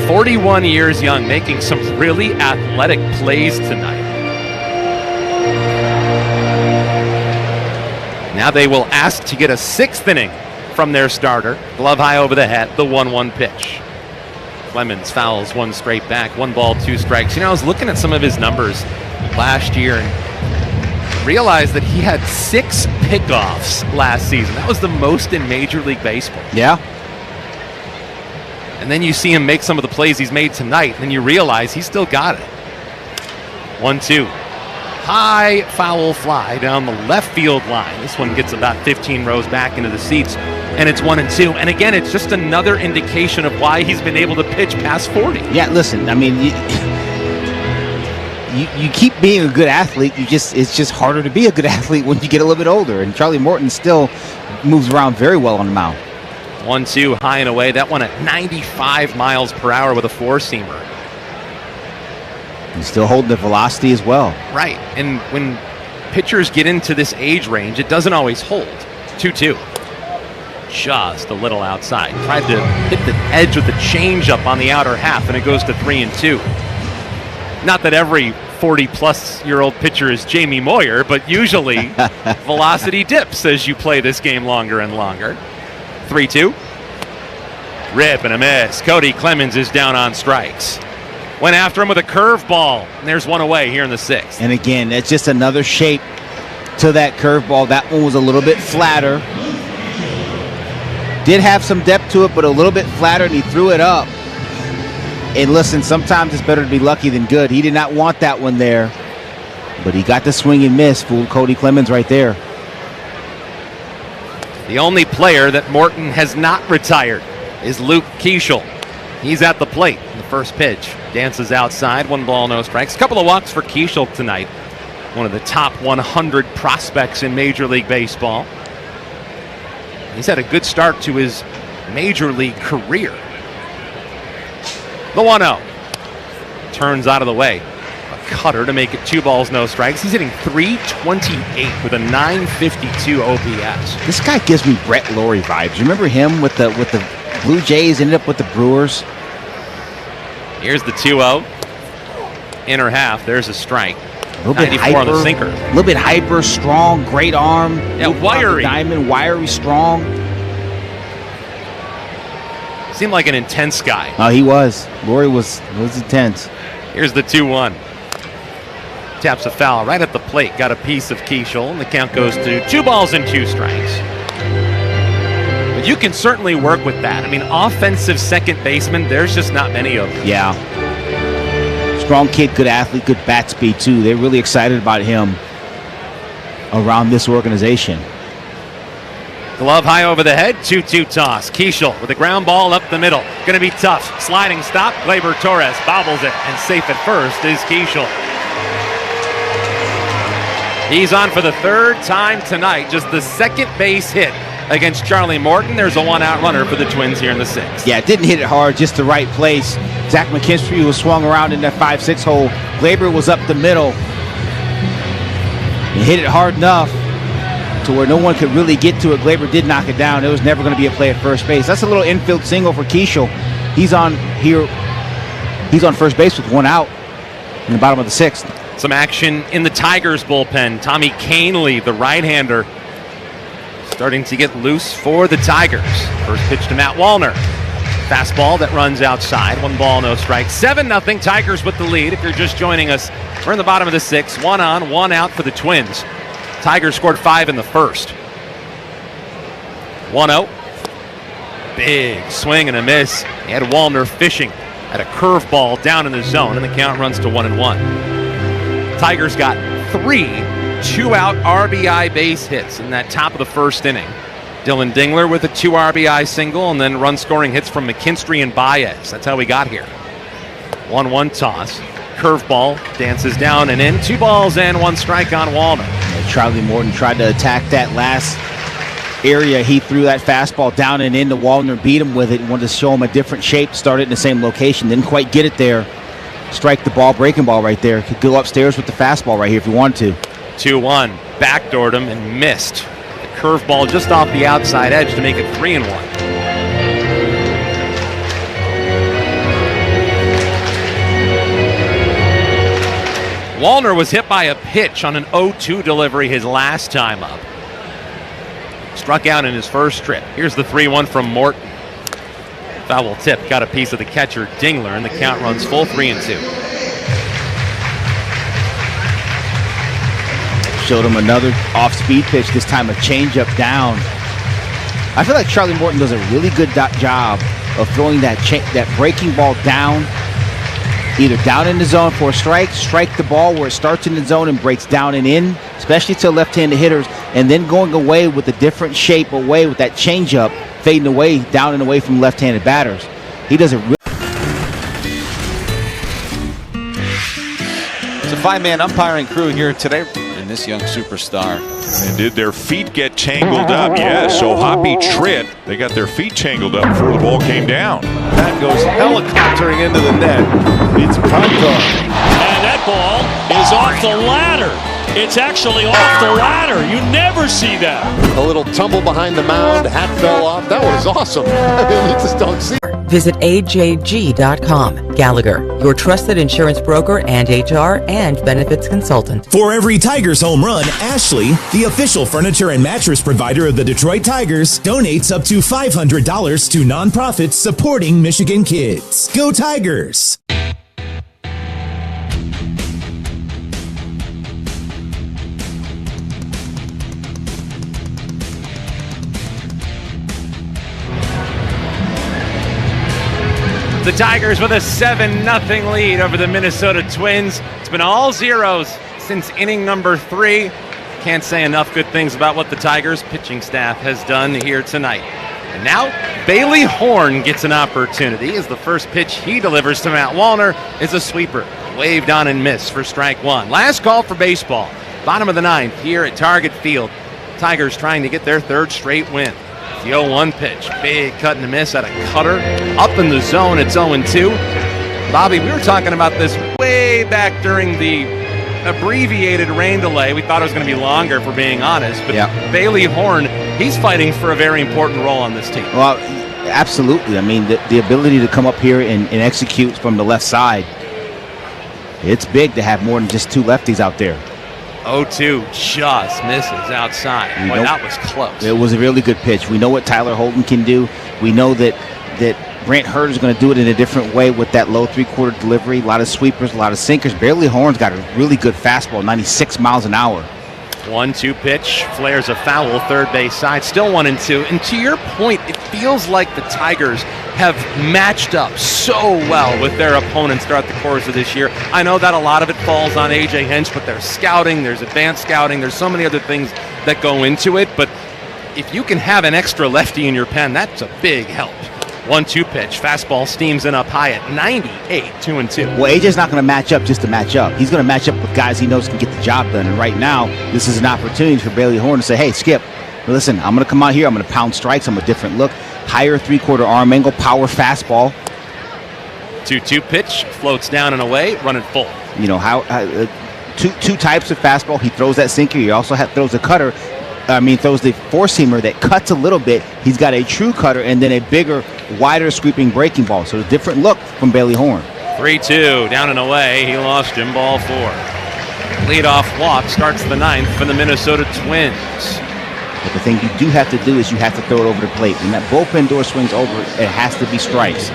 41 years young, making some really athletic plays tonight. Now they will ask to get a 6th inning from their starter. Glove high over the head, the 1-1 pitch. Clemens fouls 1 straight back, 1 ball, 2 strikes. I was looking at some of his numbers last year and realized that he had 6 pickoffs last season. That was the most in Major League Baseball. Yeah. And then you see him make some of the plays he's made tonight, and you realize he's still got it. 1-2. High foul fly down the left field line. This one gets about 15 rows back into the seats, and it's 1-2. And again, it's just another indication of why he's been able to pitch past 40. Yeah, listen, I mean, you keep being a good athlete. It's just harder to be a good athlete when you get a little bit older. And Charlie Morton still moves around very well on the mound. 1-2 high and away. That one at 95 miles per hour with a four-seamer. He's still holding the velocity as well. Right, and when pitchers get into this age range, it doesn't always hold. 2-2. Just a little outside. Tried to hit the edge with the changeup on the outer half, and it goes to 3-2. Not that every 40-plus-year-old pitcher is Jamie Moyer, but usually velocity dips as you play this game longer and longer. 3-2. Rip and a miss. Cody Clemens is down on strikes. Went after him with a curveball, and there's one away here in the sixth. And again, that's just another shape to that curveball. That one was a little bit flatter. Did have some depth to it, but a little bit flatter, and he threw it up. And listen, sometimes it's better to be lucky than good. He did not want that one there, but he got the swing and miss. Fooled Cody Clemens right there. The only player that Morton has not retired is Luke Keeschel. He's at the plate in the first pitch. Dances outside, 1 ball, no strikes. A couple of walks for Keeschel tonight. One of the top 100 prospects in Major League Baseball. He's had a good start to his Major League career. The 1-0. Turns out of the way. A cutter to make it 2 balls, no strikes. He's hitting .328 with a .952 OPS. This guy gives me Brett Lawrie vibes. Remember him with the Blue Jays, ended up with the Brewers? Here's the 2-0. Inner half, there's a strike. A little bit 94 hyper, on the sinker. A little bit hyper, strong, great arm. Yeah, wiry. Diamond, wiry, strong. Seemed like an intense guy. Oh, he was. Lawrie was intense. Here's the 2-1. Taps a foul right at the plate. Got a piece of Keeschel, and the count goes to 2 balls and 2 strikes. But you can certainly work with that. I mean, offensive second baseman, there's just not many of them. Yeah. Strong kid, good athlete, good bat speed, too. They're really excited about him around this organization. Glove high over the head, 2-2 toss. Keeschel with a ground ball up the middle. Going to be tough. Sliding stop. Gleyber Torres bobbles it, and safe at first is Keeschel. He's on for the 3rd time tonight. Just the second base hit against Charlie Morton. There's a 1-out runner for the Twins here in the 6th. Yeah, didn't hit it hard, just the right place. Zach McKinstry was swung around in that 5-6 hole. Gleyber was up the middle. He hit it hard enough to where no one could really get to it. Gleyber did knock it down. It was never going to be a play at first base. That's a little infield single for Keeschel. He's on first base with 1 out in the bottom of the 6th. Some action in the Tigers bullpen. Tommy Canely, the right-hander, starting to get loose for the Tigers. First pitch to Matt Wallner. Fastball that runs outside. 1 ball, no strike. 7-0. Tigers with the lead. If you're just joining us, we're in the bottom of the 6th. 1 on, 1 out for the Twins. Tigers scored 5 in the first. 1-0. Big swing and a miss. He had Wallner fishing at a curveball down in the zone, and the count runs to 1-1. Tigers got 3 2-out RBI base hits in that top of the first inning. Dylan Dingler with a 2 RBI single, and then run-scoring hits from McKinstry and Baez. That's how we got here. 1-1 toss. Curveball dances down and in. 2 balls and 1 strike on Wallner. Charlie Morton tried to attack that last area. He threw that fastball down and into Wallner, beat him with it, wanted to show him a different shape, started in the same location, didn't quite get it there. Strike the ball, breaking ball right there. Could go upstairs with the fastball right here if you wanted to. 2-1, backdoored him and missed. The curveball just off the outside edge to make it 3-1. Wallner was hit by a pitch on an 0-2 delivery his last time up. Struck out in his first trip. Here's the 3-1 from Morton. Foul tip, got a piece of the catcher Dingler, and the count runs full 3-2. Showed him another off-speed pitch, this time a changeup down. I feel like Charlie Morton does a really good job of throwing that breaking ball down, either down in the zone for a strike the ball where it starts in the zone and breaks down and in, especially to left-handed hitters, and then going away with a different shape away with that changeup, fading away, down and away from left-handed batters. He does a really... It's a 5-man umpiring crew here today in this young superstar. And did their feet get tangled up? Yeah, so Hoppy tripped. They got their feet tangled up before the ball came down. That goes helicoptering into the net. It's Contar. And that ball is off the ladder. It's actually off the ladder. You never see that. A little tumble behind the mound. Hat fell off. That was awesome. I mean, you just don't see. Visit AJG.com. Gallagher, your trusted insurance broker and HR and benefits consultant. For every Tigers home run, Ashley, the official furniture and mattress provider of the Detroit Tigers, donates up to $500 to nonprofits supporting Michigan kids. Go Tigers! The Tigers with a 7-0 lead over the Minnesota Twins. It's been all zeros since inning number 3. Can't say enough good things about what the Tigers pitching staff has done here tonight. And now, Bailey Horn gets an opportunity as the first pitch he delivers to Matt Wallner is a sweeper. Waved on and missed for strike 1. Last call for baseball. Bottom of the 9th here at Target Field. Tigers trying to get their 3rd straight win. The 0-1 pitch, big cut and a miss at a cutter. Up in the zone, it's 0-2. Bobby, we were talking about this way back during the abbreviated rain delay. We thought it was going to be longer, if we're being honest. But Bailey Horn, he's fighting for a very important role on this team. Well, absolutely. I mean, the ability to come up here and execute from the left side, it's big to have more than just 2 lefties out there. 0-2 just misses outside. Boy, that was close. It was a really good pitch. We know what Tyler Holton can do. We know that Brant Hurd is going to do it in a different way with that low 3/4 delivery. A lot of sweepers, a lot of sinkers. Bailey Horn's got a really good fastball, 96 miles an hour. 1-2 pitch, flares a foul, third base side, still 1-2. And to your point, it feels like the Tigers have matched up so well with their opponents throughout the course of this year. I know that a lot of it falls on A.J. Hinch, but there's scouting, there's advanced scouting, there's so many other things that go into it. But if you can have an extra lefty in your pen, that's a big help. 1-2 pitch, fastball steams in up high at 98, 2-2. Well, AJ's not going to match up just to match up. He's going to match up with guys he knows can get the job done. And right now, this is an opportunity for Bailey Horn to say, hey, Skip, listen, I'm going to come out here. I'm going to pound strikes. I'm a different look. Higher 3/4 arm angle, power fastball. 2-2 pitch, floats down and away, running full. You know, two types of fastball. He throws that sinker. He also throws a cutter. Throws the four-seamer that cuts a little bit. He's got a true cutter and then a bigger, wider sweeping breaking ball. So a different look from Bailey Horn. 3-2, down and away. He lost him, ball 4. Leadoff walk starts the 9th for the Minnesota Twins. But the thing you do have to do is you have to throw it over the plate. When that bullpen door swings over, it has to be strikes.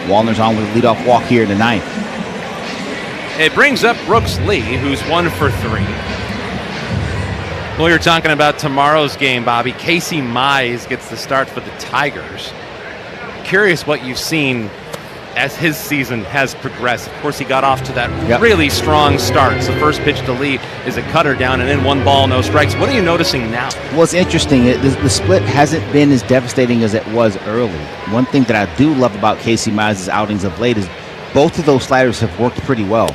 Wallner's on with a leadoff walk here in the 9th. It brings up Brooks Lee, who's 1 for 3. Well, you're talking about tomorrow's game, Bobby. Casey Mize gets the start for the Tigers. Curious what you've seen as his season has progressed. Of course, he got off to that really strong start. So first pitch to Lee is a cutter down and in, 1 ball, no strikes. What are you noticing now? Well, it's interesting. The split hasn't been as devastating as it was early. One thing that I do love about Casey Mize's outings of late is both of those sliders have worked pretty well.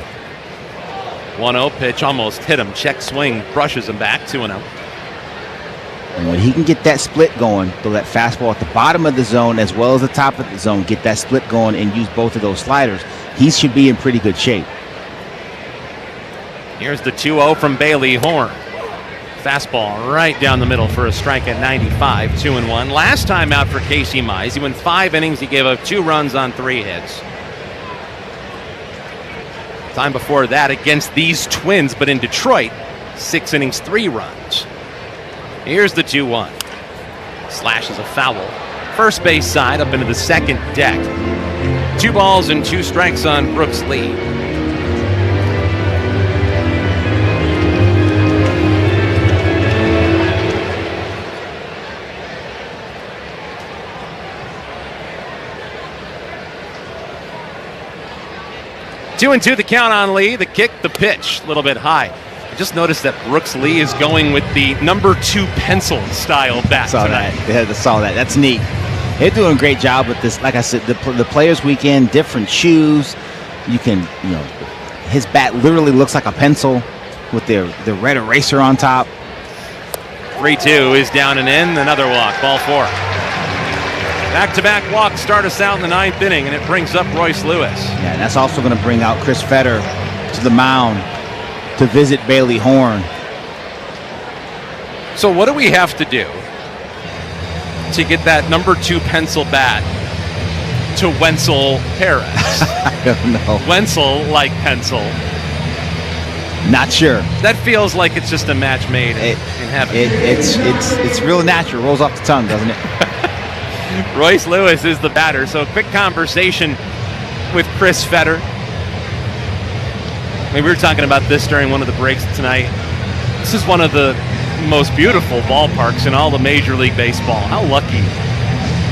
1-0 pitch, almost hit him. Check swing, brushes him back, 2-0. And when he can get that split going, throw that fastball at the bottom of the zone as well as the top of the zone, get that split going and use both of those sliders, he should be in pretty good shape. Here's the 2-0 from Bailey Horn. Fastball right down the middle for a strike at 95, 2-1. Last time out for Casey Mize, he went 5 innings. He gave up 2 runs on 3 hits. Time before that against these Twins, but in Detroit, 6 innings, 3 runs. Here's the 2-1. Slashes a foul. First base side up into the second deck. 2 balls and 2 strikes on Brooks Lee. Two and 2 the count on Lee. The kick, the pitch, a little bit high. I just noticed that Brooks Lee is going with the number 2 pencil style bat tonight. I saw that. That's neat. They're doing a great job with this. Like I said, the Players Weekend, different shoes. You can, his bat literally looks like a pencil with the red eraser on top. 3-2 is down and in. Another walk. Ball 4. Back-to-back walks start us out in the 9th inning, and it brings up Royce Lewis. Yeah, and that's also going to bring out Chris Fetter to the mound to visit Bailey Horn. So what do we have to do to get that number 2 pencil bat to Wenzel Perez? I don't know. Wenzel like pencil. Not sure. That feels like it's just a match made in heaven. It's real natural. Rolls off the tongue, doesn't it? Royce Lewis is the batter. So a quick conversation with Chris Fetter. I mean, we were talking about this during one of the breaks tonight. This is one of the most beautiful ballparks in all of Major League Baseball. How lucky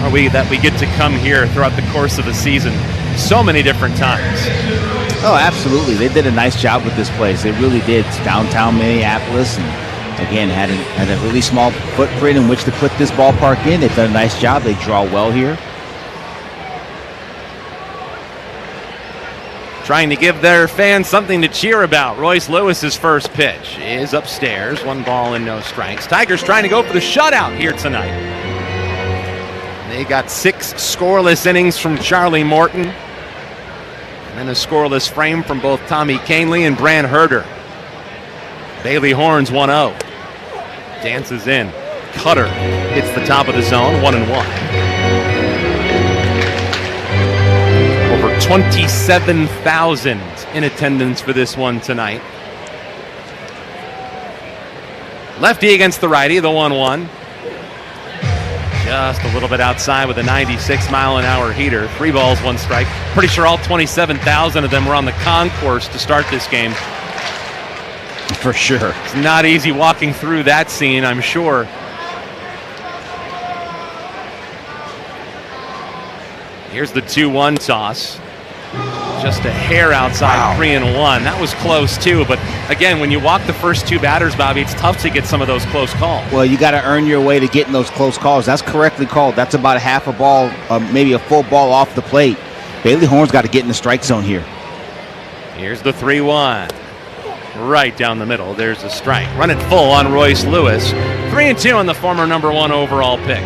are we that we get to come here throughout the course of the season so many different times? Oh, absolutely. They did a nice job with this place. They really did. It's downtown Minneapolis, and again, had a really small footprint in which to put this ballpark in. They've done a nice job. They draw well here. Trying to give their fans something to cheer about. Royce Lewis's first pitch is upstairs. 1 ball and no strikes. Tigers trying to go for the shutout here tonight. They got 6 scoreless innings from Charlie Morton. And then a scoreless frame from both Tommy Canely and Bran Herder. Bailey Horns 1-0. Dances in. Cutter hits the top of the zone. 1-1. Over 27,000 in attendance for this one tonight. Lefty against the righty, the 1-1. Just a little bit outside with a 96-mile-an-hour heater. 3 balls, 1 strike. Pretty sure all 27,000 of them were on the concourse to start this game. For sure. It's not easy walking through that scene, I'm sure. Here's the 2-1 toss. Just a hair outside. Wow. 3-1. That was close too, but again, when you walk the first 2 batters, Bobby, it's tough to get some of those close calls. Well, you got to earn your way to getting those close calls. That's correctly called. That's about a half a ball, maybe a full ball off the plate. Bailey Horn's got to get in the strike zone here. Here's the 3-1. Right down the middle. There's a strike. Run it full on Royce Lewis. 3-2 on the former number 1 overall pick.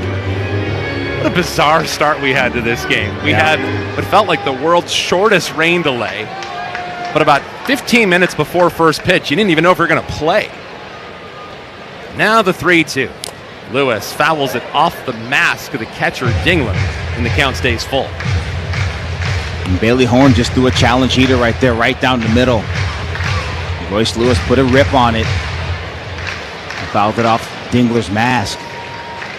What a bizarre start we had to this game. We had what felt like the world's shortest rain delay. But about 15 minutes before first pitch, you didn't even know if we were going to play. Now the 3-2. Lewis fouls it off the mask of the catcher, Dingler, and the count stays full. And Bailey Horn just threw a challenge heater right there, right down the middle. Royce Lewis put a rip on it. Fouled it off Dingler's mask.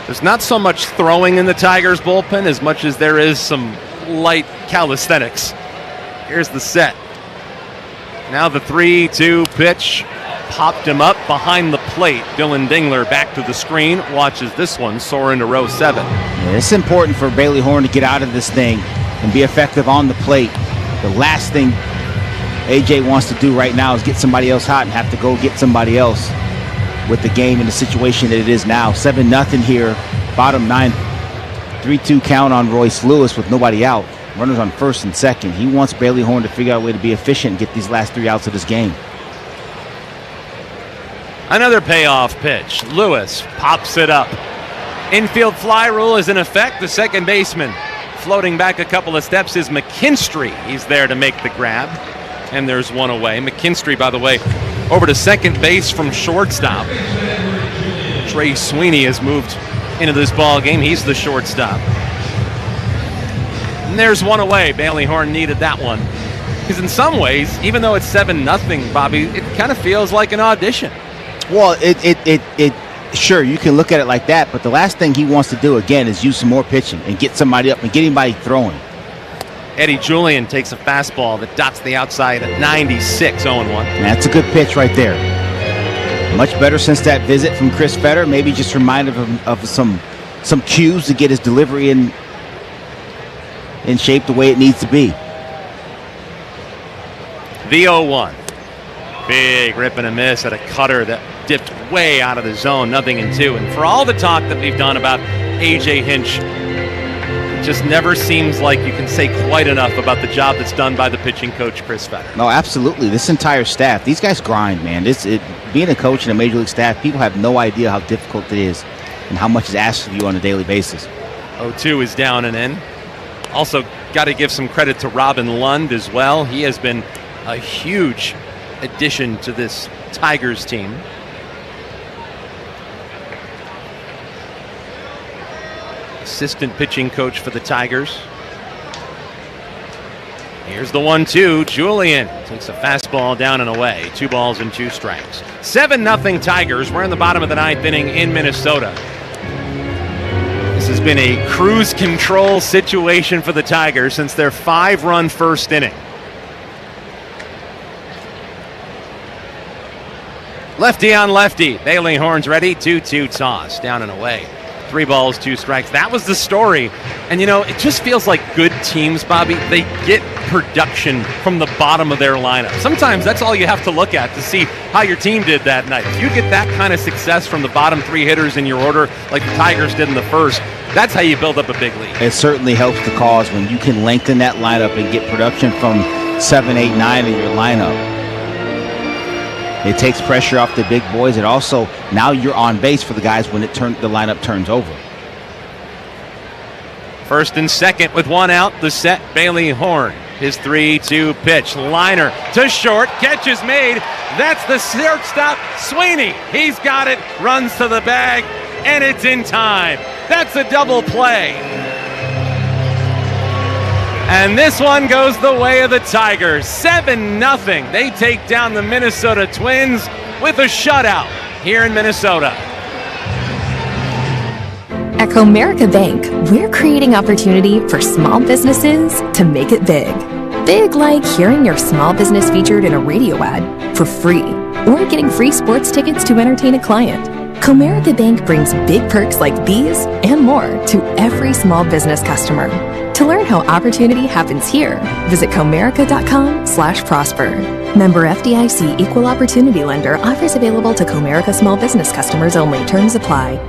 There's not so much throwing in the Tigers bullpen as much as there is some light calisthenics. Here's the set. Now the 3-2 pitch. Popped him up behind the plate. Dylan Dingler back to the screen. Watches this one soar into row 7. Yeah, it's important for Bailey Horn to get out of this thing and be effective on the plate. The last thing AJ wants to do right now is get somebody else hot and have to go get somebody else with the game in the situation that it is now. 7-0 here, bottom 9, 3-2 count on Royce Lewis with nobody out. Runners on first and second. He wants Bailey Horn to figure out a way to be efficient and get these last 3 outs of this game. Another payoff pitch. Lewis pops it up. Infield fly rule is in effect. The second baseman floating back a couple of steps is McKinstry. He's there to make the grab. And there's one away. McKinstry, by the way, over to second base from shortstop. Trey Sweeney has moved into this ball game. He's the shortstop. And there's one away. Bailey Horn needed that one. Because in some ways, even though it's 7-0, Bobby, it kind of feels like an audition. Well, sure, you can look at it like that, but the last thing he wants to do, again, is use some more pitching and get somebody up and get anybody throwing. Eddie Julian takes a fastball that dots the outside at 96, 0-1. That's a good pitch right there. Much better since that visit from Chris Fetter. Maybe just reminded him of some cues to get his delivery in shape the way it needs to be. The 0-1. Big rip and a miss at a cutter that dipped way out of the zone, 0-2. And for all the talk that we've done about A.J. Hinch just never seems like you can say quite enough about the job that's done by the pitching coach, Chris Fetter. No, absolutely. This entire staff, these guys grind, man. Being a coach in a major league staff, people have no idea how difficult it is and how much is asked of you on a daily basis. 0-2 is down and in. Also, got to give some credit to Robin Lund as well. He has been a huge addition to this Tigers team. Assistant pitching coach for the Tigers. Here's the 1-2. Julian takes a fastball down and away. 2 balls and 2 strikes. 7-0 Tigers. We're in the bottom of the 9th inning in Minnesota. This has been a cruise control situation for the Tigers since their 5-run first inning. Lefty on lefty. Bailey Horns ready. 2-2 toss. Down and away. 3 balls, 2 strikes. That was the story. And, it just feels like good teams, Bobby, they get production from the bottom of their lineup. Sometimes that's all you have to look at to see how your team did that night. If you get that kind of success from the bottom 3 hitters in your order, like the Tigers did in the first, that's how you build up a big lead. It certainly helps the cause when you can lengthen that lineup and get production from 7, 8, 9 in your lineup. It takes pressure off the big boys, and also now you're on base for the guys when the lineup turns over. First and second with 1 out, the set, Bailey Horn. His 3-2 pitch, liner to short, catch is made. That's the shortstop, Sweeney. He's got it, runs to the bag, and it's in time. That's a double play. And this one goes the way of the Tigers. 7-0. They take down the Minnesota Twins with a shutout here in Minnesota. At Comerica Bank, we're creating opportunity for small businesses to make it big. Big like hearing your small business featured in a radio ad for free, or getting free sports tickets to entertain a client. Comerica Bank brings big perks like these and more to every small business customer. To learn how opportunity happens here, visit comerica.com/prosper. Member FDIC Equal Opportunity Lender. Offers available to Comerica small business customers only. Terms apply.